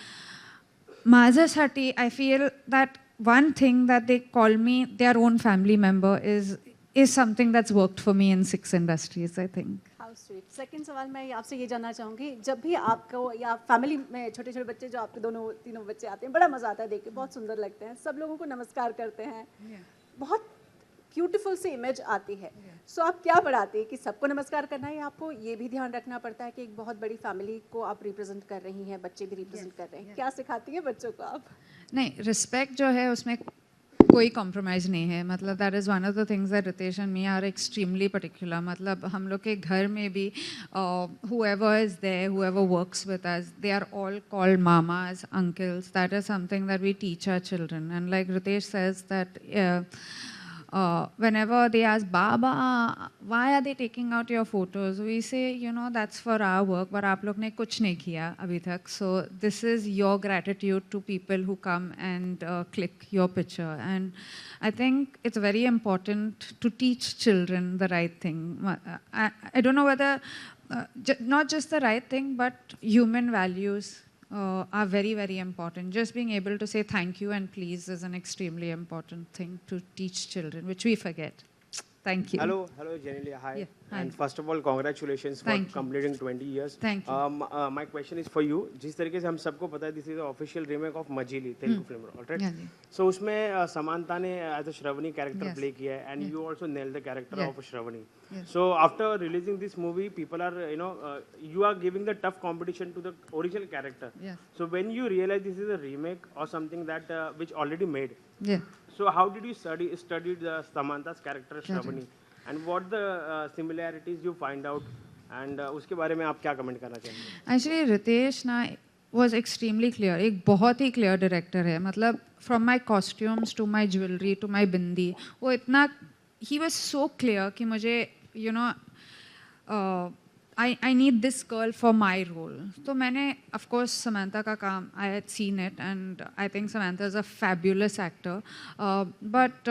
माझ्यासाठी I feel that one thing that they call me their own family member is something that's worked for me in 6 industries, I think. How sweet. Second सवाल मैं आपसे ये जानना चाहूँगी, जब भी आपको या फैमिली में छोटे छोटे बच्चे जो आपके तीनों बच्चे आते हैं, बड़ा मज़ा आता है देख के, बहुत सुंदर लगते हैं, सब लोगों को नमस्कार करते हैं, बहुत ब्यूटीफुल सी इमेज आती है. सो आप क्या बढ़ाते हैं कि सबको नमस्कार करना है, या आपको ये भी ध्यान रखना पड़ता है कि एक बहुत बड़ी फैमिली को आप रिप्रेजेंट कर रही हैं, बच्चे भी रिप्रेजेंट कर रहे हैं, क्या सिखाती है बच्चों को आप? नहीं, रिस्पेक्ट जो है उसमें कोई कॉम्प्रोमाइज़ नहीं है. मतलब that is one of the things that Riteish and me are extremely particular. मतलब हम लोग के घर में भी whoever is there, whoever works with us, they are all called mamas, uncles. That is something that we teach our children. And like Riteish says that whenever they ask, Baba, why are they taking out your photos? We say, that's for our work, but आप लोग ने कुछ नहीं KIA अभी तक. So this is your gratitude to people who come and click your picture. And I think it's very important to teach children the right thing. I don't know whether, not just the right thing, but human values are very, very important. Just being able to say thank you and please is an extremely important thing to teach children, which we forget. Thank you. Hello, Genelia. Hi. Yeah, hi. And first of all, congratulations for completing 20 years. Thank you. My question is for you. जिस तरीके से हम सबको पता है, this is the official remake of Majili, Telugu film, alright? Yeah, So उसमें समांता ने as a Shravani character Yes. play किया है, and you also nailed the character Yeah. of Shravani. Yes. So after releasing this movie, people are, you are giving the tough competition to the original character. Yes. So when you realize this is a remake or something that which already made, Yeah. so how did you study the Samantha's character Shravani, and what the similarities you find out, and उसके बारे में आप क्या comment करना चाहेंगे? Actually, Riteish na was extremely clear. एक बहुत ही clear director है. मतलब from my costumes to my jewelry to my bindi, वो इतना he was so clear कि मुझे I need this girl for my role. तो मैंने of course Samantha का काम I had seen it, and I think Samantha is a fabulous actor. But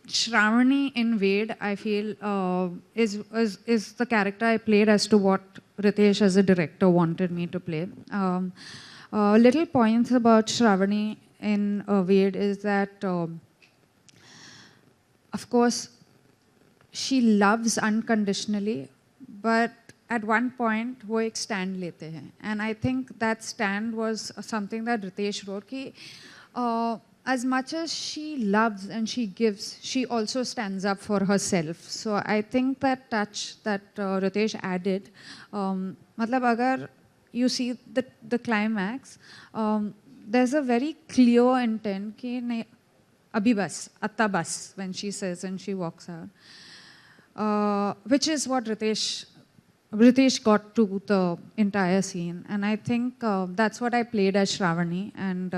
Shravani in Wade, I feel is the character I played as to what Ritesh as a director wanted me to play. Little points about Shravani in Ved is that, of course, she loves unconditionally, but at one point वो एक stand लेते हैं, and I think that stand was something that Riteish wrote कि as much as she loves and she gives, she also stands up for herself. So I think that touch that Riteish added, मतलब अगर you see the climax, there's a very clear intent कि नहीं अभी बस अत्ता बस when she says and she walks out, which is what Riteish got to the entire scene, and I think that's what I played as Shravani. And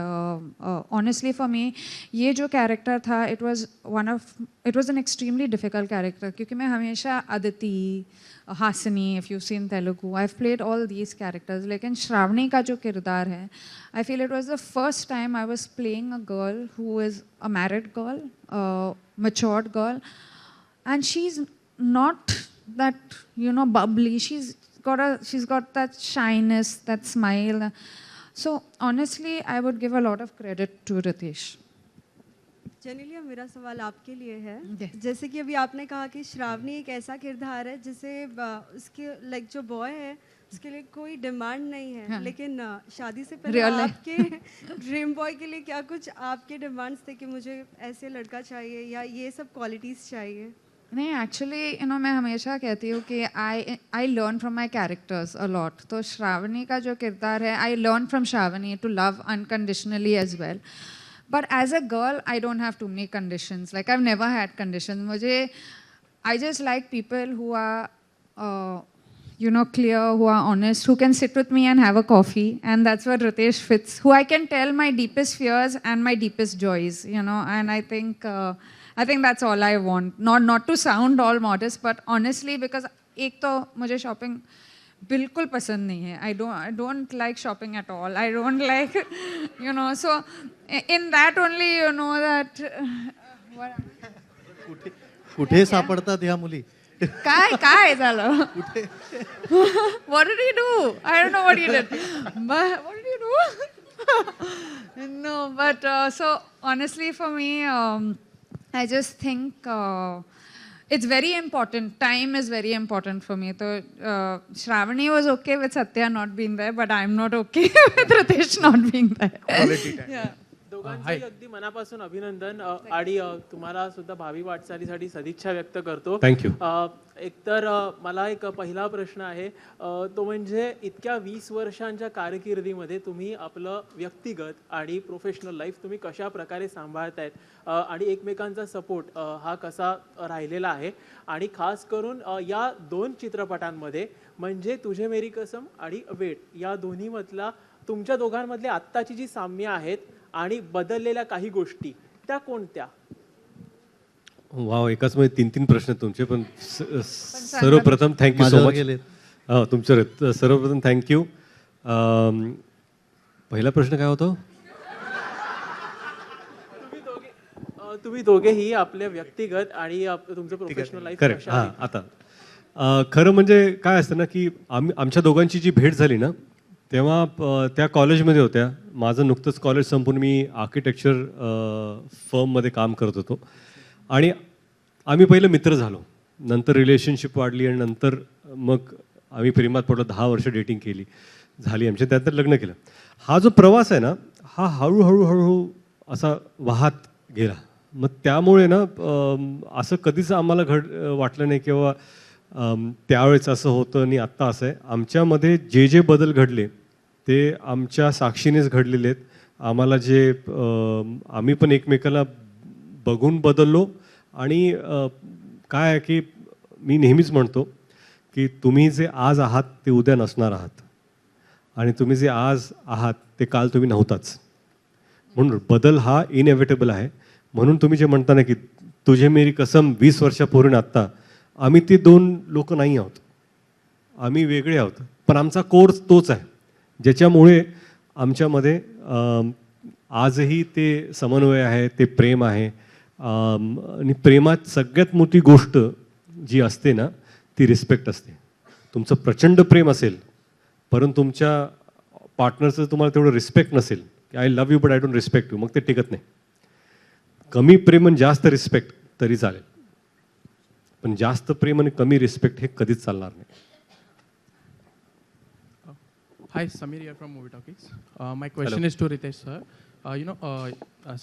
honestly, for me, ये जो character था, it was an extremely difficult character क्योंकि मैं हमेशा Aditi, Hasini, if you've seen Telugu, I've played all these characters. लेकिन Shravani का जो किरदार है, I feel it was the first time I was playing a girl who is a married girl, a matured girl, and she's not that, you know, bubbly. She's got that shyness, that smile. So honestly, I would give a lot of credit to Riteish. Genelia, मेरा सवाल आपके लिए है। Yes. जैसे कि अभी आपने कहा कि श्रावणी एक ऐसा किरदार है जिसे उसके लाइक जो बॉय है उसके लिए कोई डिमांड नहीं है, हाँ. लेकिन शादी से पहले Real life. आपके ड्रीम बॉय के लिए क्या कुछ आपके डिमांड्स थे कि मुझे ऐसे लड़का चाहिए या ये सब क्वालिटीज़ चाहिए? नहीं, एक्चुअली यू नो मैं हमेशा कहती हूँ कि I learn from my characters a lot. तो श्रावणी का जो किरदार है, I learn from Shravani to love unconditionally as well. But as a girl I don't have too many conditions. Like I have never had conditions. मुझे I just like people who are you know, clear, who are honest, who can sit with me and have a coffee, and that's what Riteish fits, who I can tell my deepest fears and my deepest joys, you know. And I think that's all I want. Not to sound all modest, but honestly, because एक तो मुझे shopping बिल्कुल पसंद नहीं है. I don't like shopping at all. I don't like, you know, so in that only, you know, that कुठे सापडतात ह्या मुली? काय झालं? What did he do? I don't know what he did. But what did he do? No, but so honestly for me, I just think it's very important. Time is very important for me. So Shravani was okay with Satya not being there, but I'm not okay with Riteish not being there. Quality time. Yeah. दोघांचंही अगदी मनापासून अभिनंदन आणि तुम्हाला सुद्धा भावी वाटचालीसाठी सदिच्छा व्यक्त करतो. थँक्यू. एकतर मला एक पहिला प्रश्न आहे, तो म्हणजे इतक्या 20 वर्षांच्या कारकिर्दीमध्ये तुम्ही आपलं व्यक्तिगत आणि प्रोफेशनल लाईफ तुम्ही कशा प्रकारे सांभाळतायत आणि एकमेकांचा सपोर्ट हा कसा राहिलेला आहे, आणि खास करून या 2 चित्रपटांमध्ये म्हणजे तुझे मेरी कसम आणि वेट या दोन्हीमधला तुमच्या दोघांमधले आत्ताची जी साम्य आहेत आणि बदललेल्या काही गोष्टी त्या कोणत्या? वाव, एकाच मध्ये 3 प्रश्न तुमचे. पण सर्वप्रथम थँक्यू सो मच. तुमचं सर्वप्रथम थँक्यू. पहिला प्रश्न काय होता? तुम्ही दोघेही आपल्या व्यक्तिगत आणि तुमचं प्रोफेशनल लाईफ. करेक्ट. हां, आता खरं म्हणजे काय असतं ना की आमच्या दोघांची जी भेट झाली ना, तेव्हा त्या कॉलेजमध्ये होत्या. माझं नुकतंच कॉलेज संपून मी आर्किटेक्चर फर्ममध्ये काम करत होतो, आणि आम्ही पहिलं मित्र झालो. नंतर रिलेशनशिप वाढली आणि नंतर मग आम्ही प्रेमात पडलो. 10 वर्ष डेटिंग केली, झाली आमच्या, त्यानंतर लग्न केलं. हा जो प्रवास आहे ना, हा हळूहळू असा वाहत गेला. मग त्यामुळे ना असं कधीच आम्हाला वाटलं नाही किंवा त्यावेळेस असं होतं आणि आत्ता असं आहे. आमच्यामध्ये जे बदल घडले ते आमच्या साक्षीनेच घडलेले आहेत. आम्हाला जे आम्ही पण एकमेकाला बघून बदललो. आणि काय आहे की मी नेहमीच म्हणतो की तुम्ही जे आज आहात ते उद्या नसणार आहात, आणि तुम्ही जे आज आहात ते काल तुम्ही नव्हताच. म्हणून बदल हा इनएव्हिटेबल आहे. म्हणून तुम्ही जे म्हणता ना की तुझे मेरी कसम 20 वर्षापूर्वी आत्ता, आम्ही ते 2 लोक नाही आहोत. आम्ही वेगळे आहोत, पण आमचा कोर्स तोच आहे, ज्याच्यामुळे आमच्यामध्ये आजही ते समन्वय आहे, ते प्रेम आहे. आणि प्रेमात सगळ्यात मोठी गोष्ट जी असते ना ती रिस्पेक्ट असते. तुमचं प्रचंड प्रेम असेल परंतु तुमच्या पार्टनरचं तुम्हाला तेवढं रिस्पेक्ट नसेल की I love you but I don't respect you, मग ते टिकत नाही. कमी प्रेम आणि जास्त रिस्पेक्ट तरी चालेल, पण जास्त प्रेम आणि कमी रिस्पेक्ट हे कधीच चालणार नाही. Hi, Samir here from Movie Talkies. My question is to Riteish sir.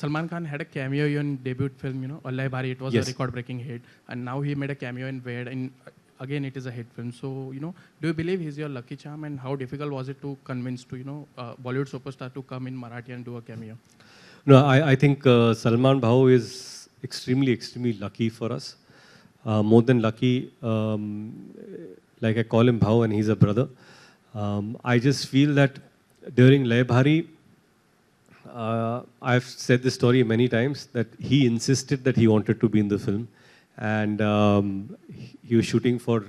Salman Khan had a cameo in debut film, Allah Bhari. It was a record-breaking hit, and now he made a cameo in Ved, and again it is a hit film. So, do you believe he's your lucky charm, and how difficult was it to convince Bollywood superstar to come in Marathi and do a cameo? No, I think Salman Bhau is extremely, extremely lucky for us. More than lucky, like I call him Bhau and he's a brother. I just feel that during Lay Bhari, I've said this story many times, that he insisted that he wanted to be in the film. And he was shooting for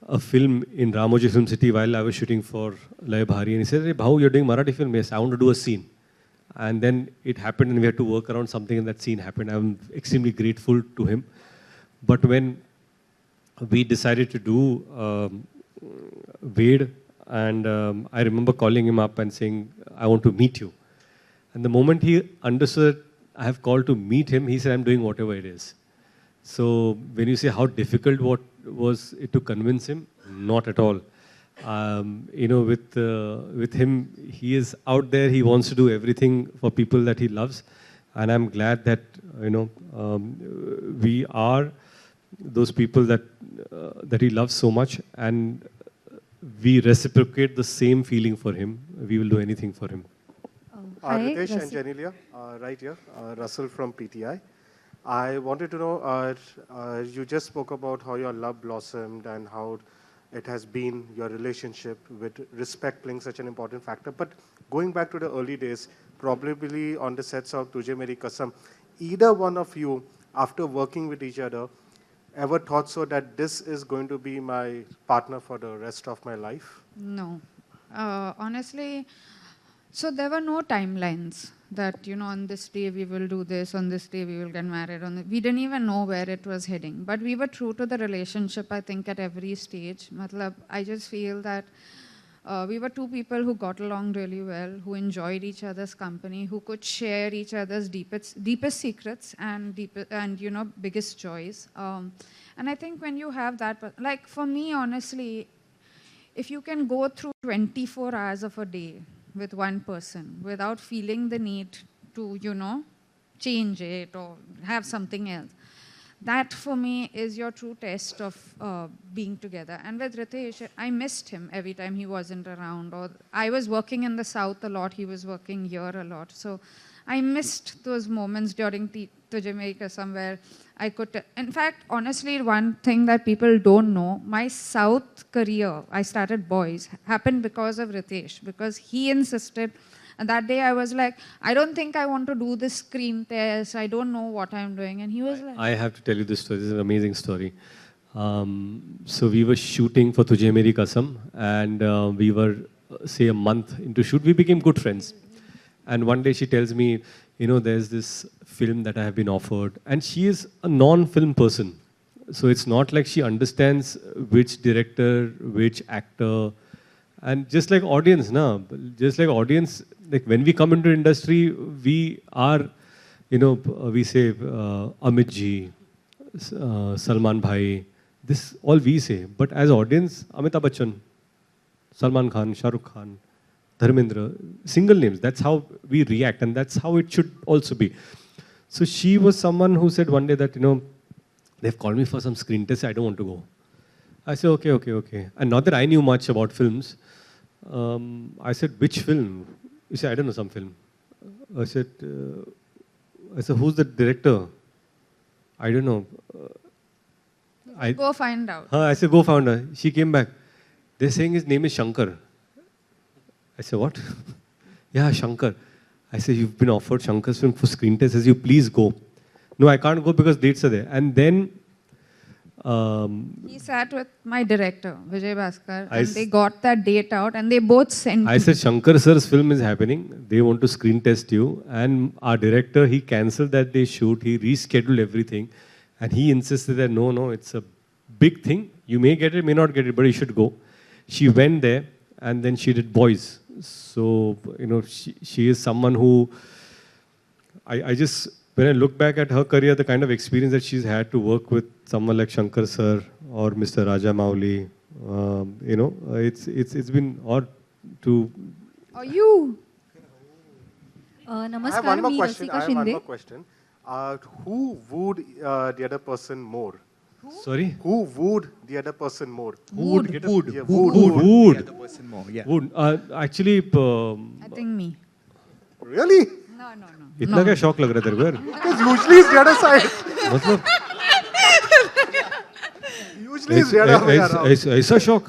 a film in Ramoji Film City while I was shooting for Lay Bhari. And he said, "Hey, Bhau, you're doing Marathi film?" Yes, I want to do a scene. And then it happened and we had to work around something and that scene happened. I'm extremely grateful to him. But when we decided to do Ved, and I remember calling him up and saying, "I want to meet you." And the moment he understood I have called to meet him, he said, "I'm doing whatever it is." So when you say how difficult what was it to convince him, not at all. With him, he is out there. He wants to do everything for people that he loves, and I'm glad that we are those people that he loves so much, and we reciprocate the same feeling for him. We will do anything for him. Riteish and Genelia, right here, Russell from PTI. I wanted to know, you just spoke about how your love blossomed and how it has been your relationship with respect playing such an important factor. But going back to the early days, probably on the sets of Tujhe Meri Kasam, either one of you, after working with each other, ever thought so that this is going to be my partner for the rest of my life? No. Honestly, so there were no timelines that, on this day we will do this, on this day we will get married. We didn't even know where it was heading. But we were true to the relationship, I think, at every stage. I just feel that we were two people who got along really well, who enjoyed each other's company, who could share each other's deepest secrets and biggest joys. And I think when you have that, like for me, honestly, if you can go through 24 hours of a day with one person without feeling the need to, change it or have something else, that for me is your true test of being together. And with Riteish, I missed him every time he wasn't around. Or I was working in the South a lot, he was working here a lot. So I missed those moments during Tujhe Meri Kasam where I could... In fact, honestly, one thing that people don't know, my South career, I started Boys, happened because of Riteish, because he insisted. And that day I was like, I don't think I want to do this screen test. I don't know what I'm doing. And he was like... I have to tell you this story. This is an amazing story. So we were shooting for Tujhe Meri Kasam, and we were, say, a month into shoot. We became good friends. And one day she tells me, there's this film that I have been offered. And she is a non-film person. So it's not like she understands which director, which actor. And just like audience, like when we come into industry, we are, we say Amit ji, Salman bhai, this all we say. But as audience, Amitabh Bachchan, Salman Khan, Shah Rukh Khan, Dharmendra, single names. That's how we react, and that's how it should also be. So she was someone who said one day that, they've called me for some screen test, I don't want to go. I said, okay. And not that I knew much about films. I said, which film? He said, I don't know, some film. I said, who's the director? I don't know. Go find out. I said, go find out. She came back. They're saying his name is Shankar. I said, what? Yeah, Shankar. I said, you've been offered Shankar's film for screen test. Says, you please go. No, I can't go because dates are there. And then he sat with my director, Vijay Bhaskar, and they got that date out and they both sent I said, Shankar sir's film is happening. They want to screen test you. And our director, he cancelled that day shoot. He rescheduled everything. And he insisted that, no, it's a big thing. You may get it, may not get it, but you should go. She went there and then she did boys. So, she is someone who, I just, when I look back at her career, the kind of experience that she's had to work with someone like Shankar sir or Mr. Raja Mauli, it's been odd to... Or you? I have Namaskar, one more me question. Rasika Shinde. Who wooed the other person more? Sorry? Who wooed the other person more? Wood. Yeah, Wood. Wood. The other person more. Yeah. Wood. Actually, I think me. Really? No. इतना क्या शौक लग रहा है तेरे को यार? Because usually it's the other side. मतलब Usually it's the other way around. ऐसा शौक?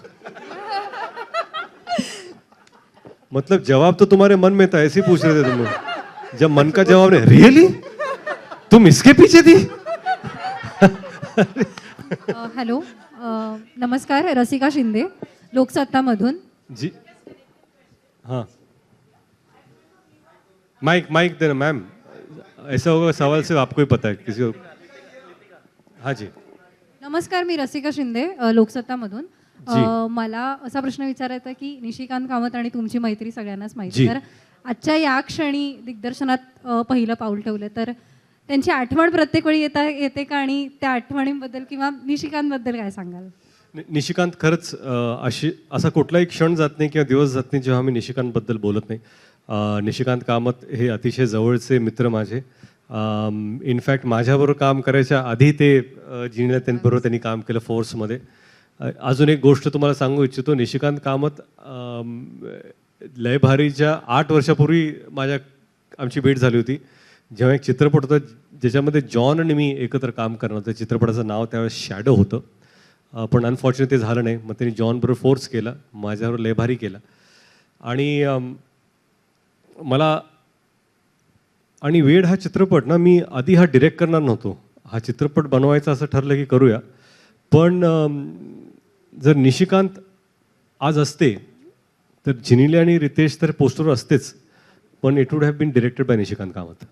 मतलब जवाब तो तुम्हारे मन में था, ऐसे ही पूछ रहे थे तुम लोग. जब मन का जवाब नहीं, रियली? तुम इसके पीछे थी? हॅलो, नमस्कार, रसिका शिंदे, लोकसत्तामधून. जी हाँ, माइक देना मैम. ऐसा होगा सवाल सिर्फ आपको ही पता है, किसी को. हाँ जी. नमस्कार, मी रसिका शिंदे, लोकसत्तामधून. मला असा प्रश्न विचारायचा की निशिकांत कामत आणि तुमची मैत्री सगळ्यांनाच माहिती. तर आजच्या या क्षणी दिग्दर्शनात पहिलं पाऊल ठेवलं, तर त्यांची आठवण प्रत्येक वेळी येते का, आणि त्या आठवणींबद्दल किंवा निशिकांतबद्दल काय सांगाल? निशिकांत खरंच असा कुठलाही क्षण जात नाही किंवा दिवस जात नाही जेव्हा मी निशिकांतबद्दल बोलत नाही. निशिकांत कामत हे अतिशय जवळचे मित्र माझे. इनफॅक्ट माझ्याबरोबर काम करायच्या आधी ते जिनेलिया त्यांच्याबरोबर त्यांनी काम केलं फोर्समध्ये. अजून एक गोष्ट तुम्हाला सांगू इच्छितो, निशिकांत कामत लय भारीच्या 8 वर्षापूर्वी आमची भेट झाली होती, जेव्हा एक चित्रपट होता ज्याच्यामध्ये जॉन आणि मी एकत्र काम करणार होतं. चित्रपटाचं नाव त्यावेळेस शॅडो होतं, पण अनफॉर्च्युनेट ते झालं नाही. मग त्यांनी जॉनबरोबर फोर्स केला, माझ्याबरोबर लय भारी केला. आणि मला आणि वेड हा चित्रपट ना, मी आधी हा डिरेक्ट करणार नव्हतो. हा चित्रपट बनवायचा असं ठरलं की करूया, पण जर निशिकांत आज असते तर जिनेलिया आणि रितेश तर पोस्टरवर असतेच, पण it would have been directed by Nishikant Kamat.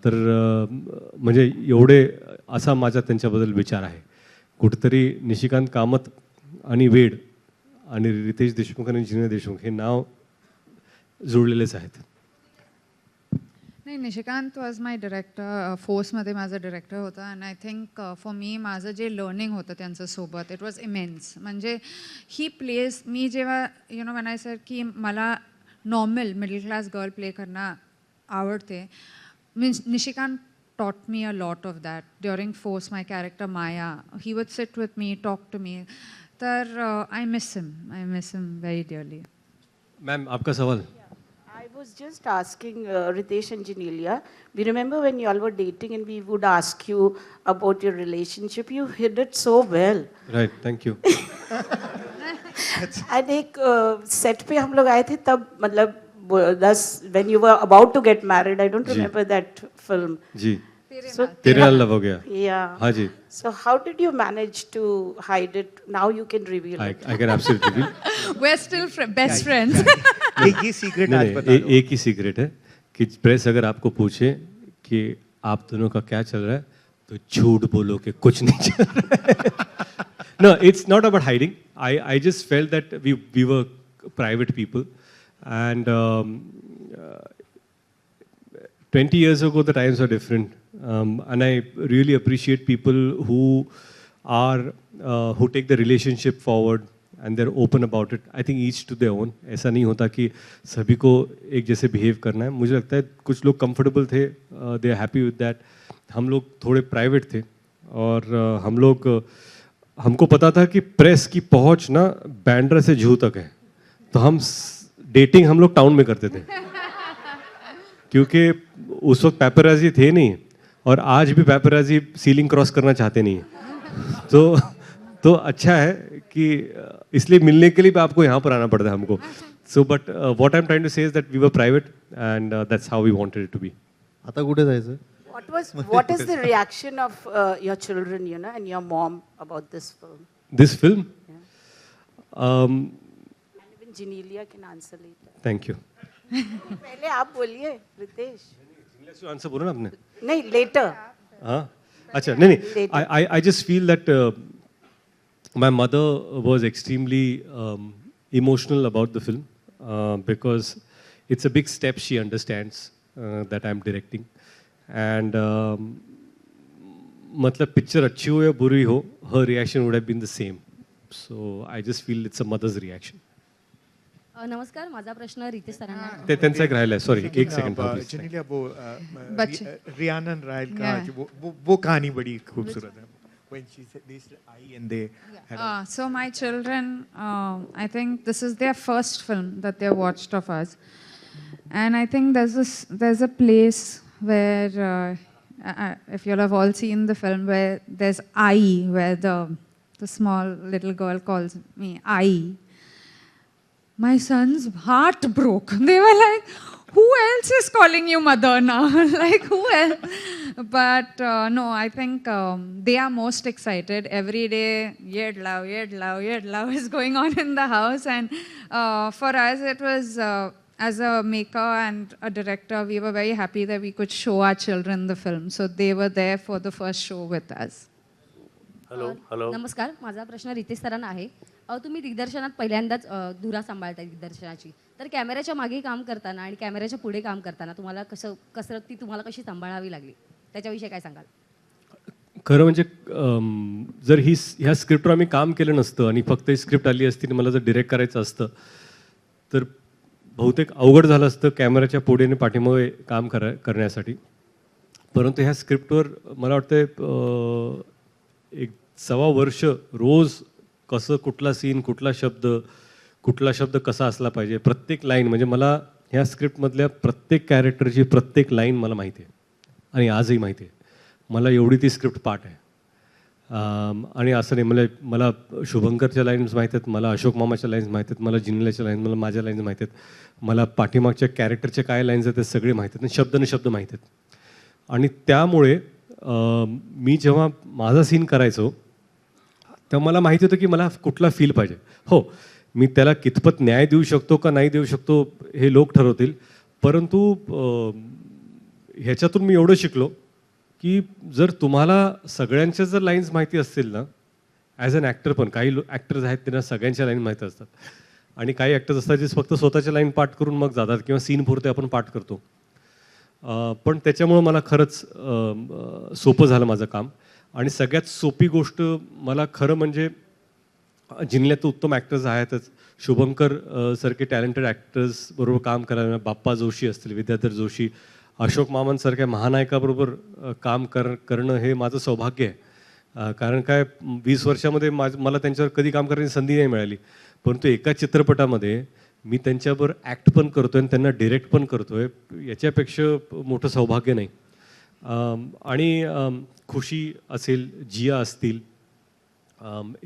तर म्हणजे एवढे असा माझा त्यांच्याबद्दल विचार आहे. कुठेतरी निशिकांत कामत आणि वेड आणि रितेश देशमुख आणि जिनेलिया देशमुख हे नाव जुळलेलेच आहेत. नाही, निशिकांत वॉज माय डिरेक्टर, फोर्समध्ये माझा डिरेक्टर होता. And I think for me माझं जे लर्निंग होतं त्यांच्यासोबत, इट वॉज इमेन्स. म्हणजे ही प्लेस, मी जेव्हा वेन आय सेड की मला normal middle class girl play करणं आवडते, means Nishikant taught me a lot of that. During Force, my character Maya, he would sit with me, talk to me. I miss him. I miss him very dearly. Ma'am, आपका सवाल? I was just asking Riteish and Genelia. We remember when you all were dating and we would ask you about your relationship. You hid it so well. Right, thank you. And एक set पे हम लोग आए थे तब, मतलब when you were about to get married, I don't remember that film. G. So तेरे नाल लव हो गया. Yeah. हाँ जी. So how did you manage to hide it? Now you can reveal it. I can absolutely reveal. We're still best friends. एक ही secret आज बता दो. एक ही secret है कि press अगर आपको पूछे कि आप दोनों का क्या चल रहा है, तो झूठ बोलो कि कुछ नहीं चल रहा है. No, it's not about hiding. I just felt that we were private people, and 20 years ago the times were different. And I really appreciate people who take the relationship forward and they're open about it. I think each to their own. ऐसा नहीं होता कि सभी को एक जैसे behave करना है. मुझे लगता है कुछ लोग comfortable थे, they are happy with that. हम लोग थोड़े private थे, और हमको पता था कि प्रेस की पहुंच ना बैंड्रा से जूहू तक है, तो डेटिंग हम लोग टाउन में करते थे, क्योंकि उस वक्त पैपराजी थे नहीं, और आज भी पैपराजी सीलिंग क्रॉस करना चाहते नहीं है. तो अच्छा है कि इसलिए मिलने के लिए भी आपको यहाँ पर आना पड़ता है हमको. So but what I am trying to say is that we were private and that's how we wanted it to be. आता कुठे जायचं? What is the reaction of your children, and your mom about this film? This film? Yeah. And even Genelia can answer later. Thank you. पहले आप बोलिए, Riteish. Genelia से answer बोलो ना आपने. नहीं, later. हाँ, अच्छा, नहीं. I just feel that my mother was extremely emotional about the film because it's a big step. She understands that I'm directing, and matlab picture अच्छी हो या बुरी हो, her reaction would have been the same. So I just feel it's a mother's reaction. नमस्कार, माझा प्रश्न रितेश सरांना आहे. ते त्यांचा एक राहिला आहे. सॉरी, एक सेकंड. जेनेलिया, वो रियानन रायल का वो कहानी बड़ी खूबसूरत है. When she said this I and they had So my children, I think this is their first film that they watched of us, and I think there's a place where if you'll have all seen the film, where there's I, where the small little girl calls me I. My son's heart broke. They were like, who else is calling you mother now? Like, who else? But no, I think they are most excited. Every day, yed love is going on in the house. And for us, it was, as a maker and a director, we were very happy that we could show our children the film. So they were there for the first show with us. Hello. नमस्कार, माझा प्रश्न रितेश सरांना आहे. तुम्ही दिग्दर्शनात पहिल्यांदाच धुरा सांभाळताय दिग्दर्शनाची, तर कॅमेऱ्याच्या मागे काम करताना आणि कॅमेऱ्याच्या पुढे काम करताना तुम्हाला कसरत ती तुम्हाला कशी सांभाळावी लागली, त्याच्याविषयी काय सांगाल? खरं म्हणजे जर ह्या स्क्रिप्टवर आम्ही काम केलं नसतं आणि फक्त ही स्क्रिप्ट आली असती आणि मला जर डिरेक्ट करायचं असतं तर बहुतेक अवघड झालं असतं कॅमेऱ्याच्या पुढे आणि पाठीमागे काम करण्यासाठी. परंतु ह्या स्क्रिप्टवर मला वाटतं एक 1.25 वर्ष रोज कसं कुठला सीन, कुठला शब्द कसा असला पाहिजे, प्रत्येक लाईन, म्हणजे मला ह्या स्क्रिप्टमधल्या प्रत्येक कॅरेक्टरची प्रत्येक लाईन मला माहिती आहे आणि आजही माहिती आहे. मला एवढी ती स्क्रिप्ट पाठ आहे. आणि असं नाही, मला शुभंकरच्या लाईन्स माहीत आहेत, मला अशोक मामाच्या लाईन्स माहीत आहेत, मला जिनेलियाच्या लाईन्स, मला माझ्या लाईन्स माहीत आहेत, मला पाठीमागच्या कॅरेक्टरच्या काय लाईन्स आहेत ते सगळे माहीत आहेत, आणि शब्द माहीत आहेत. आणि त्यामुळे मी जेव्हा माझा सीन करायचो तेव्हा मला माहिती होतं की मला कुठला फील पाहिजे. हो, मी त्याला कितपत न्याय देऊ शकतो का नाही देऊ शकतो हे लोक ठरवतील, परंतु ह्याच्यातून मी एवढं शिकलो की जर तुम्हाला सगळ्यांच्या जर लाईन्स माहिती असतील ना, ॲज अन ॲक्टर पण काही ॲक्टर्स आहेत त्यांना सगळ्यांच्या लाईन माहिती असतात आणि काही ॲक्टर्स असतात जे फक्त स्वतःच्या लाईन पाठ करून मग जातात किंवा सीन पुरते आपण पाठ करतो. पण त्याच्यामुळं मला खरंच सोपं झालं माझं काम. आणि सगळ्यात सोपी गोष्ट मला खरं म्हणजे जिनेलियात उत्तम ॲक्टर्स आहेतच, शुभंकर सारखे टॅलेंटेड ॲक्टर्स बरोबर काम करायला, बाप्पा जोशी असतील, विद्याधर जोशी, अशोक मामांसारख्या महानायकाबरोबर काम करणं हे माझं सौभाग्य आहे. कारण काय 20 वर्षामध्ये मला त्यांच्यावर कधी काम करण्याची संधी नाही मिळाली, परंतु एका चित्रपटामध्ये मी त्यांच्याबरोबर ॲक्ट पण करतो आहे आणि त्यांना डिरेक्ट पण करतो आहे, याच्यापेक्षा मोठं सौभाग्य नाही. आणि खुशी असेल, जिया असतील,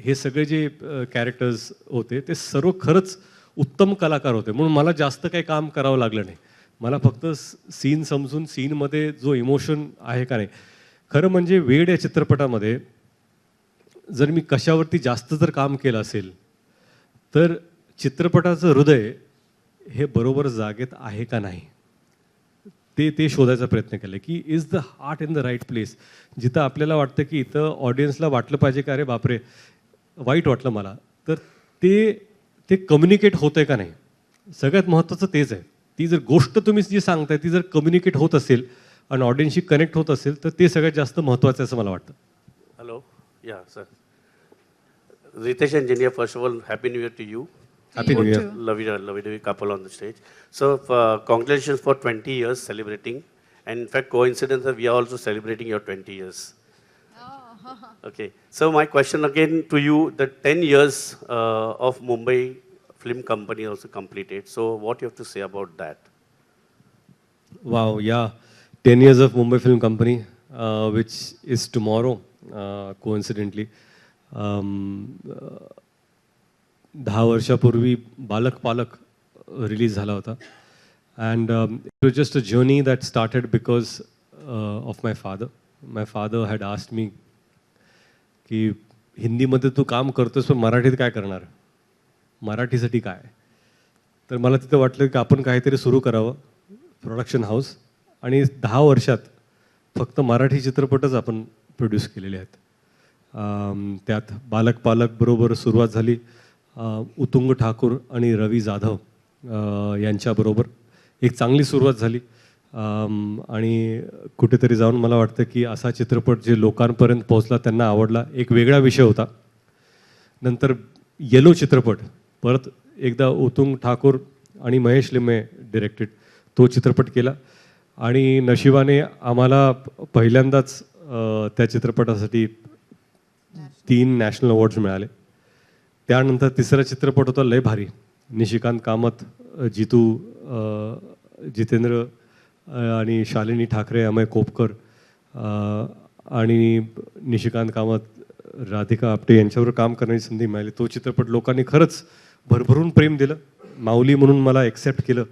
हे सगळे जे कॅरेक्टर्स होते ते सर्व खरंच उत्तम कलाकार होते, म्हणून मला जास्त काही काम करावं लागलं नाही. मला फक्त सीन समजून सीनमध्ये जो इमोशन आहे का नाही. खरं म्हणजे वेड या चित्रपटामध्ये जर मी कशावरती जास्त जर काम केलं असेल तर चित्रपटाचं हृदय हे बरोबर जागेत आहे का नाही ते शोधायचा प्रयत्न केला की is the heart in the right place. जिथं आपल्याला वाटतं की इथं ऑडियन्सला वाटलं पाहिजे का अरे बापरे वाईट वाटलं मला, तर ते कम्युनिकेट होतं आहे का नाही. सगळ्यात महत्त्वाचं तेच आहे. ती जर गोष्ट तुम्ही जी सांगताय ती जर कम्युनिकेट होत असेल आणि ऑडियन्सशी कनेक्ट होत असेल तर ते सगळ्यात जास्त महत्त्वाचं आहे असं मला वाटतं. हॅलो, या sir. Riteish and Genelia, first of all, Happy New Year to you. Happy New Year. Lovely couple on the stage. So, congratulations for 20 years celebrating. And in fact, coincidence that we are also celebrating your 20 years. Okay. So, my question again to you: the 10 years of Mumbai Film Company also completed. So, what you have to say about that? Wow, yeah. 10 years of Mumbai Film Company, which is tomorrow, coincidentally. 10 वर्षापूर्वी बालक पालक release झाला होता. And it was just a journey that started because of my father. My father had asked me की हिंदीमध्ये तू काम करतोस पण मराठीत काय करणार, मराठीसाठी काय. तर मला तिथं वाटलं की आपण काहीतरी सुरू करावं, प्रोडक्शन हाऊस, आणि 10 वर्षात फक्त मराठी चित्रपटच आपण प्रोड्यूस केलेले आहेत. त्यात बालक पालक बरोबर सुरुवात झाली उत्तुंग ठाकूर आणि रवी जाधव यांच्याबरोबर एक चांगली सुरुवात झाली. आणि कुठेतरी जाऊन मला वाटतं की असा चित्रपट जे लोकांपर्यंत पोहोचला, त्यांना आवडला, एक वेगळा विषय होता. नंतर येलो चित्रपट परत एकदा उत्तुंग ठाकूर आणि महेश लिमे डिरेक्टेड तो चित्रपट केला आणि नशिबाने आम्हाला पहिल्यांदाच त्या चित्रपटासाठी 3 नॅशनल अवॉर्ड्स मिळाले. त्यानंतर तिसरा चित्रपट होता लय भारी, निशिकांत कामत, जितेंद्र आणि शालिनी ठाकरे, अमय कोपकर आणि निशिकांत कामत, राधिका आपटे यांच्यावर काम करण्याची संधी मिळाली. तो चित्रपट लोकांनी खरंच भरभरून प्रेम दिलं. माऊली म्हणून मला एक्सेप्ट केलं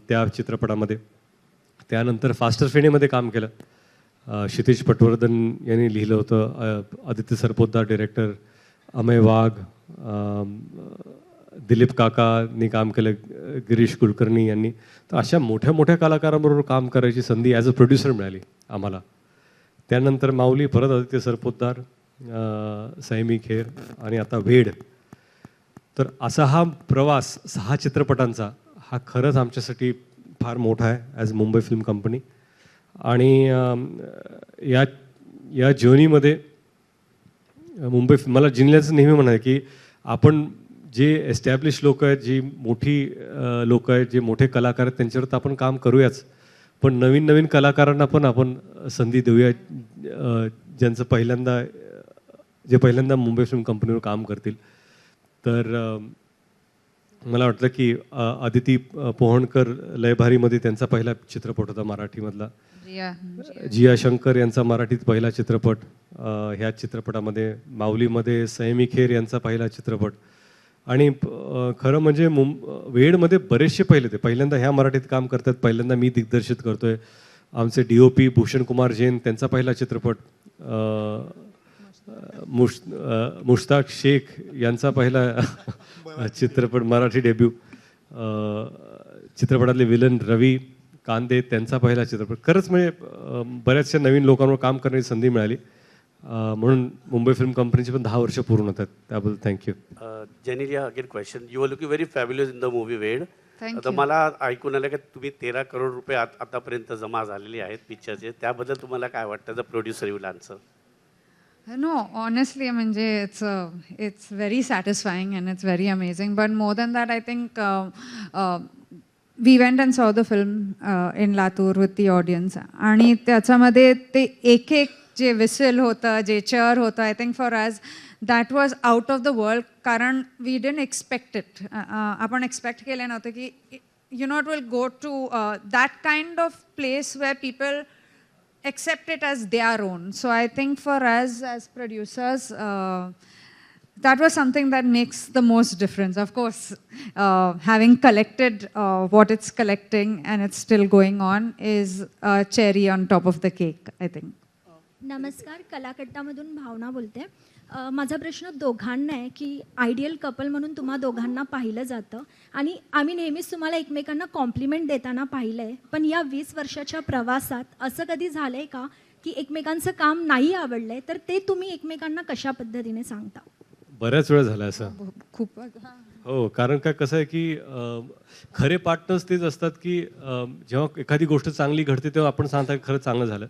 त्या चित्रपटामध्ये. त्यानंतर फास्टर फेणेमध्ये काम केलं. क्षितिज पटवर्धन यांनी लिहिलं होतं, आदित्य सरपोतदार डिरेक्टर, अमय वाघ, दिलीप काकांनी काम केलं, गिरीश कुलकर्णी यांनी. तर अशा मोठ्या मोठ्या कलाकारांबरोबर काम करायची संधी ॲज अ प्रोड्युसर मिळाली आम्हाला. त्यानंतर माऊली, परत आदित्य सरपोतदार, सैमी खेर आणि आता वेड. तर असा हा प्रवास 6 चित्रपटांचा हा खरंच आमच्यासाठी फार मोठा आहे ॲज मुंबई फिल्म कंपनी. आणि या जर्नीमध्ये मला जिनेलियाचं नेहमी म्हणाय की आपण जे एस्टॅब्लिश लोक आहेत, जी मोठी लोक आहेत, जे मोठे कलाकार आहेत, त्यांच्यावर तर आपण काम करूयाच, पण नवीन नवीन कलाकारांना पण आपण संधी देऊया, ज्यांचं पहिल्यांदा मुंबई फिल्म कंपनीवर काम करतील. तर मला वाटलं की अदिती पोहणकर लयभारीमध्ये त्यांचा पहिला चित्रपट होता मराठीमधला. जिया शंकर यांचा मराठीत पहिला चित्रपट, ह्या चित्रपटामध्ये. माऊलीमध्ये सैमी खेर यांचा पहिला चित्रपट. आणि खरं म्हणजे वेडमध्ये बरेचसे पहिल्यांदा ह्या मराठीत काम करतात, पहिल्यांदा मी दिग्दर्शित करतोय. आमचे DOP भूषण कुमार जैन, त्यांचा पहिला चित्रपट. मुश्ताक शेख यांचा पहिला चित्रपट, मराठी डेब्यू. चित्रपटातले विलन रवी कांदे, त्यांचा पहिला चित्रपट. खरंच म्हणजे बऱ्याचशा नवीन लोकांवर काम करण्याची संधी मिळाली. म्हणून मुंबई फिल्म कंपनीचे पण 10 वर्ष पूर्ण होतात. त्याबद्दल thank you. Genelia, again question. You are looking very fabulous in the movie Ved. आता you. मला ऐकून आलं की तुम्ही 13 करोड रुपये आतापर्यंत जमा झालेले आहेत पिक्चरचे. त्याबद्दल तुम्हाला काय वाटतं the producer you answer? No, honestly, म्हणजे it's very satisfying and it's very amazing. But more than that, I think we went and saw the film in Latur with the audience. आणि त्याच्यामध्ये ते एक जे विसल होतं, जे chair होतं, I think for us that was out of the world. कारण we didn't expect it. आपण एक्सपेक्ट केलं नव्हतं की it will go to that kind of place where people accept it as their own. So I think for us as producers, that was something that makes the most difference. Of course, having collected what it's collecting and it's still going on is a cherry on top of the cake, I think. नमस्कार, कलाकट्टामधून भावना बोलते. माझा प्रश्न दोघांना आहे की ideal couple म्हणून तुम्हा दोघांना पाहिलं जातं आणि आम्ही नेहमीच तुम्हाला एकमेकांना कॉम्प्लिमेंट देताना पाहिलं आहे. पण या 20 वर्षाच्या प्रवासात असं कधी झालं आहे का की एकमेकांचं काम नाही आवडलं आहे, तर ते तुम्ही एकमेकांना कशा पद्धतीने सांगता? बऱ्याच वेळा झालं असं. खूप. हो, कारण काय कसं आहे की खरे पार्टनर्स तेच असतात की जेव्हा एखादी गोष्ट चांगली घडते तेव्हा आपण सांगता की खरं चांगलं झालं.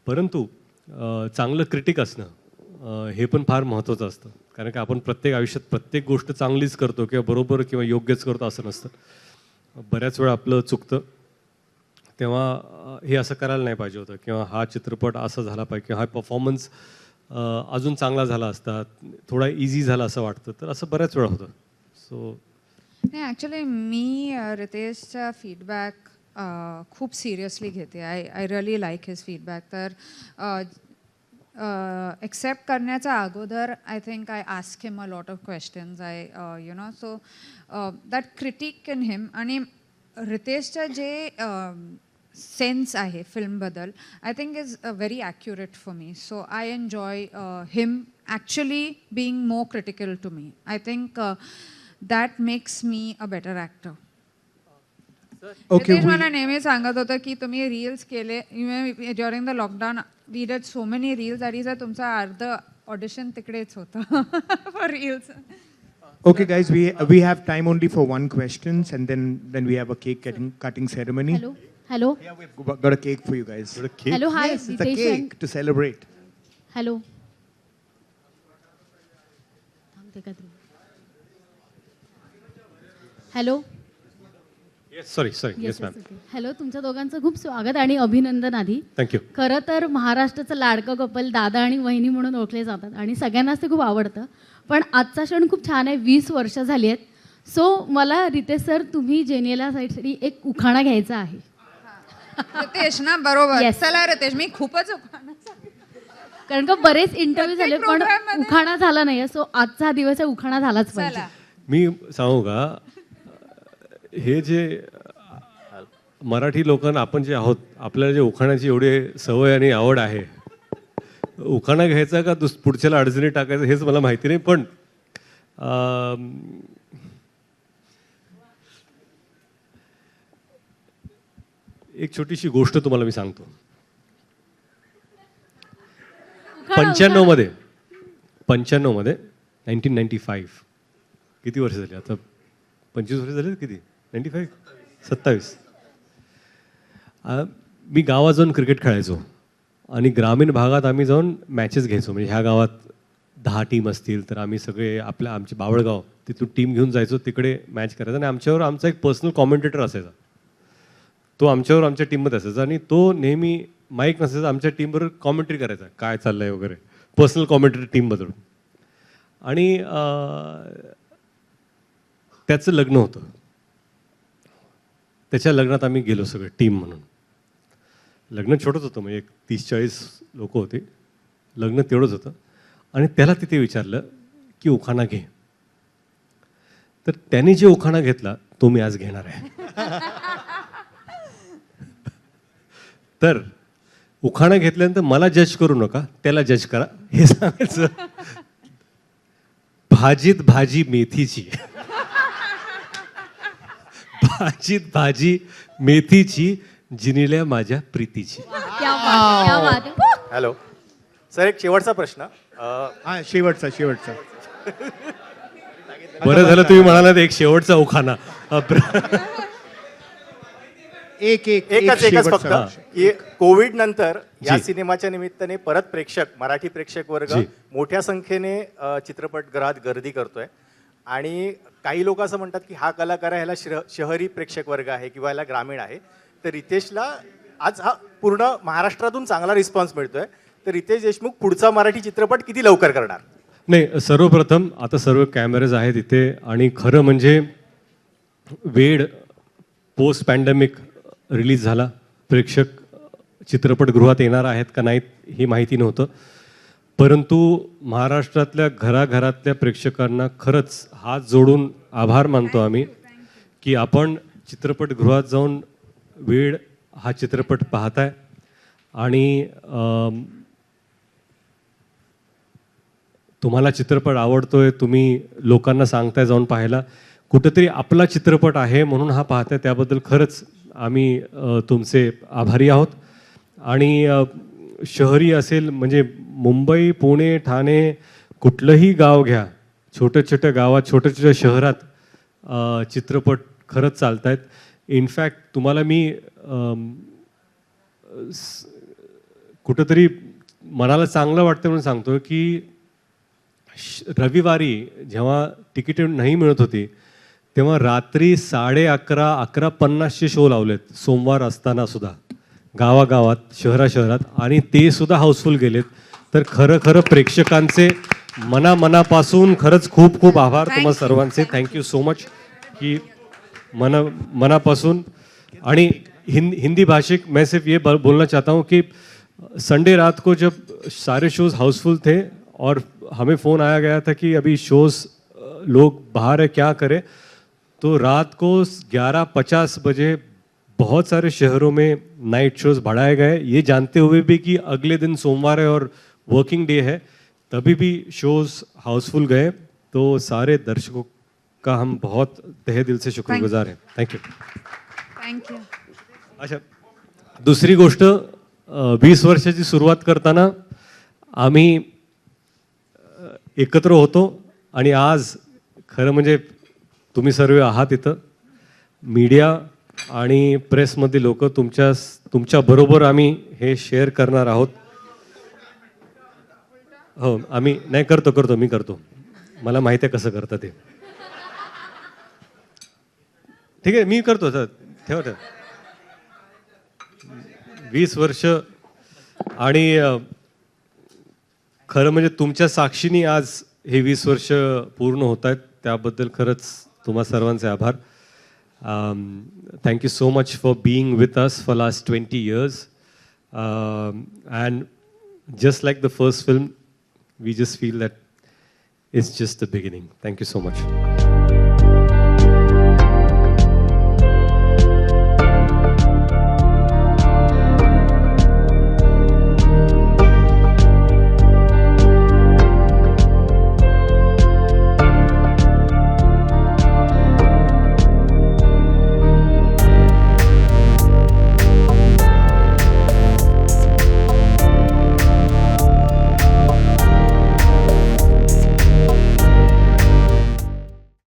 परंतु चांगलं क्रिटिक असणं हे पण फार महत्त्वाचं असतं. कारण की आपण आयुष्यात प्रत्येक गोष्ट चांगलीच करतो किंवा बरोबर किंवा योग्यच करतो असं नसतं. बऱ्याच वेळा आपलं चुकतं. तेव्हा हे असं करायला नाही पाहिजे होतं किंवा हा चित्रपट असा झाला पाहिजे किंवा हा परफॉर्मन्स अजून चांगला झाला असता, थोडा इझी झाला असं वाटतं. तर असं बऱ्याच वेळा होतं. सो नाही, ॲक्च्युली मी रितेशचा फीडबॅक खूप सिरियसली घेते. I really like his feedback. तर एक्सेप्ट करण्याच्या अगोदर I think I ask him a lot of questions. So that critic in him. आणि रितेशचं जे सेन्स आहे फिल्मबद्दल I think is very accurate for me. So I enjoy him actually being more critical to me. I think that makes me a better actor. Okay, मला नेहमी सांगत होतं की तुम्ही रील्स केले during the lockdown. We did so many reels आणि जर तुमचा ऑडिशन तिकडेच होतं for reels. Okay, guys, we have time only for one questions, and then we have a cake cutting ceremony. Hello. Yeah, we've got a cake for you guys. Got a cake? Hello, hi. Yes, it's a Riteish cake to celebrate. Hello. Hello. Yes, ma'am. Hello, तुमच्या दोघांचं खूप स्वागत आणि अभिनंदन आधी. Thank you. खरं तर महाराष्ट्राचं लाडकं कपल दादा आणि वहिनी म्हणून ओळखले जातात आणि सगळ्यांनाच ते खूप आवडतं. पण आजचा क्षण खूप छान आहे. 20 वर्ष झाली आहेत. सो मला रितेश सर तुम्ही जेनियला साईडसाठी एक उखाणा घ्यायचा आहे. रितेश ना बरोबर. Yes. चला रितेश, मी खूपच उखाणा कारण का बरेच इंटरव्ह्यू झाले पण उखाणा झाला नाही. सो आजचा दिवस आहे, उखाणा झालाच पाहिजे. मी सांगू का, हे जे मराठी लोकांना आपण जे आहोत, आपल्याला जे उखाण्याची एवढी सवय आणि आवड आहे, उखाणा घ्यायचा का पुढच्याला अडचणी टाकायचं हेच मला माहिती नाही. पण एक छोटीशी गोष्ट तुम्हाला मी सांगतो. 95 मध्ये 1995 किती वर्ष झाली आता? 25 वर्ष झाले किती? 95 27. मी गावात जाऊन क्रिकेट खेळायचो आणि ग्रामीण भागात आम्ही जाऊन मॅचेस घ्यायचो. म्हणजे ह्या गावात 10 टीम असतील तर आम्ही सगळे आमचे बावळगाव तिथून टीम घेऊन जायचो, तिकडे मॅच करायचा आणि आमच्यावर आमचा एक पर्सनल कॉमेंटेटर असायचा. तो आमच्यावर आमच्या टीममध्ये असायचा आणि तो नेहमी माईक नसायचा, आमच्या टीमबरोबर कॉमेंट्री करायचा, काय चाललंय वगैरे, पर्सनल कॉमेंट्री टीमबरोबर. आणि त्याचं लग्न होतं. त्याच्या लग्नात आम्ही गेलो सगळे टीम म्हणून. लग्न छोटंच होतं, म्हणजे 30-40 लोक होते. लग्न तेवढंच होतं आणि त्याला तिथे विचारलं की उखाणा घे. तर त्याने जे उखाणा घेतला तो मी आज घेणार आहे. तर उखाणा घेतल्यानंतर मला जज करू नका, त्याला जज करा हे सांगायचं. भाजीत भाजी मेथीची, भाजीत भाजी मेथीची, जिनिल्या माझ्या प्रीतीची. हॅलो सर, एक शेवटचा प्रश्न. हा शेवटचा. बरं झालं तुम्ही म्हणालात एक शेवटचा उखाणा. एकच फक्त की कोविड नंतर या सिनेमाच्या निमित्ताने परत मराठी प्रेक्षक वर्ग मोठ्या संख्येने चित्रपटगृहात गर्दी करतोय आणि काही लोक असं म्हणतात की हा कलाकार आहे, ह्याला शहरी प्रेक्षक वर्ग आहे किंवा ह्याला ग्रामीण आहे. तर रितेशला आज हा पूर्ण महाराष्ट्रातून चांगला रिस्पॉन्स मिळतोय. तर रितेश देशमुख पुढचा मराठी चित्रपट किती लवकर करणार? नाही, सर्वप्रथम आता सर्व कॅमेरेज आहेत इथे आणि खरं म्हणजे वेड पोस्ट पॅन्डेमिक रिलीज झाला. प्रेक्षक चित्रपटगृहात येणार आहेत का नाहीत हे माहिती नव्हतं, परंतु महाराष्ट्रातल्या घराघरातल्या प्रेक्षकांना खरंच हात जोडून आभार मानतो आम्ही की आपण चित्रपटगृहात जाऊन वेड हा चित्रपट पाहताय आणि तुम्हाला चित्रपट आवडतोय, तुम्ही लोकांना सांगताय जाऊन पाहायला. कुठेतरी आपला चित्रपट आहे म्हणून हा पाहताय, त्याबद्दल खरंच आम्ही तुमचे आभारी आहोत. आणि शहरी असेल म्हणजे मुंबई, पुणे, ठाणे, कुठलंही गाव घ्या, छोट्या छोट्या गावात, छोट्या छोट्या शहरात चित्रपट खरंच चालत आहेत. इनफॅक्ट तुम्हाला मी कुठंतरी मनाला चांगलं वाटतं म्हणून सांगतो की रविवारी जेव्हा तिकीट नाही मिळत होती तेव्हा रात्री 11:30-11:50चे शो लावलेत सोमवार असताना सुद्धा गावागावात, शहरात, आणि ते सुद्धा हाऊसफुल गेलेत. तर खरं प्रेक्षकांचे मनापासून खरंच खूप खूप आभार तुम्हा सर्वांचे. थँक्यू सो मच की मनापासून. आणि हिंदी भाषिक मैं सिर्फ ये बोलना चाहता हूँ कि संडे रात को जब सारे शोज हाउसफुल थे और हमें फ़ोन आया गया था कि अभी शोज़ लोग बाहर है, क्या करें, तो रात को 11:50 बजे बहुत सारे शहरों में नाइट शोज़ बढ़ाए गए, ये जानते हुए भी कि अगले दिन सोमवार है और वर्किंग डे है, तभी भी शोज़ हाउसफुल गए. तो सारे दर्शकों का हम बहुत तहे दिल से शुक्रगुजार हैं. Thank you. अच्छा, दुसरी गोष्ट, 20 वर्षाची सुरुवात करताना आम्ही एकत्र होतो आणि आज खरं म्हणजे तुम्ही सर्व आहात इथं, मीडिया आणि प्रेसमधली लोक तुमच्याबरोबर आम्ही हे शेअर करणार आहोत. हो, आम्ही नाही करतो मी करतो, मला माहिती आहे कसं करतं ते. ठीक आहे, मी करतो सर, ठेवा. 20 वर्ष आणि खरं म्हणजे तुमच्या साक्षीने आज हे 20 वर्ष पूर्ण होत आहेत, त्याबद्दल खरंच तुम्हा सर्वांचे आभार. Thank you so much for being with us for last 20 years. And just like the first film, we just feel that it's just the beginning. Thank you so much.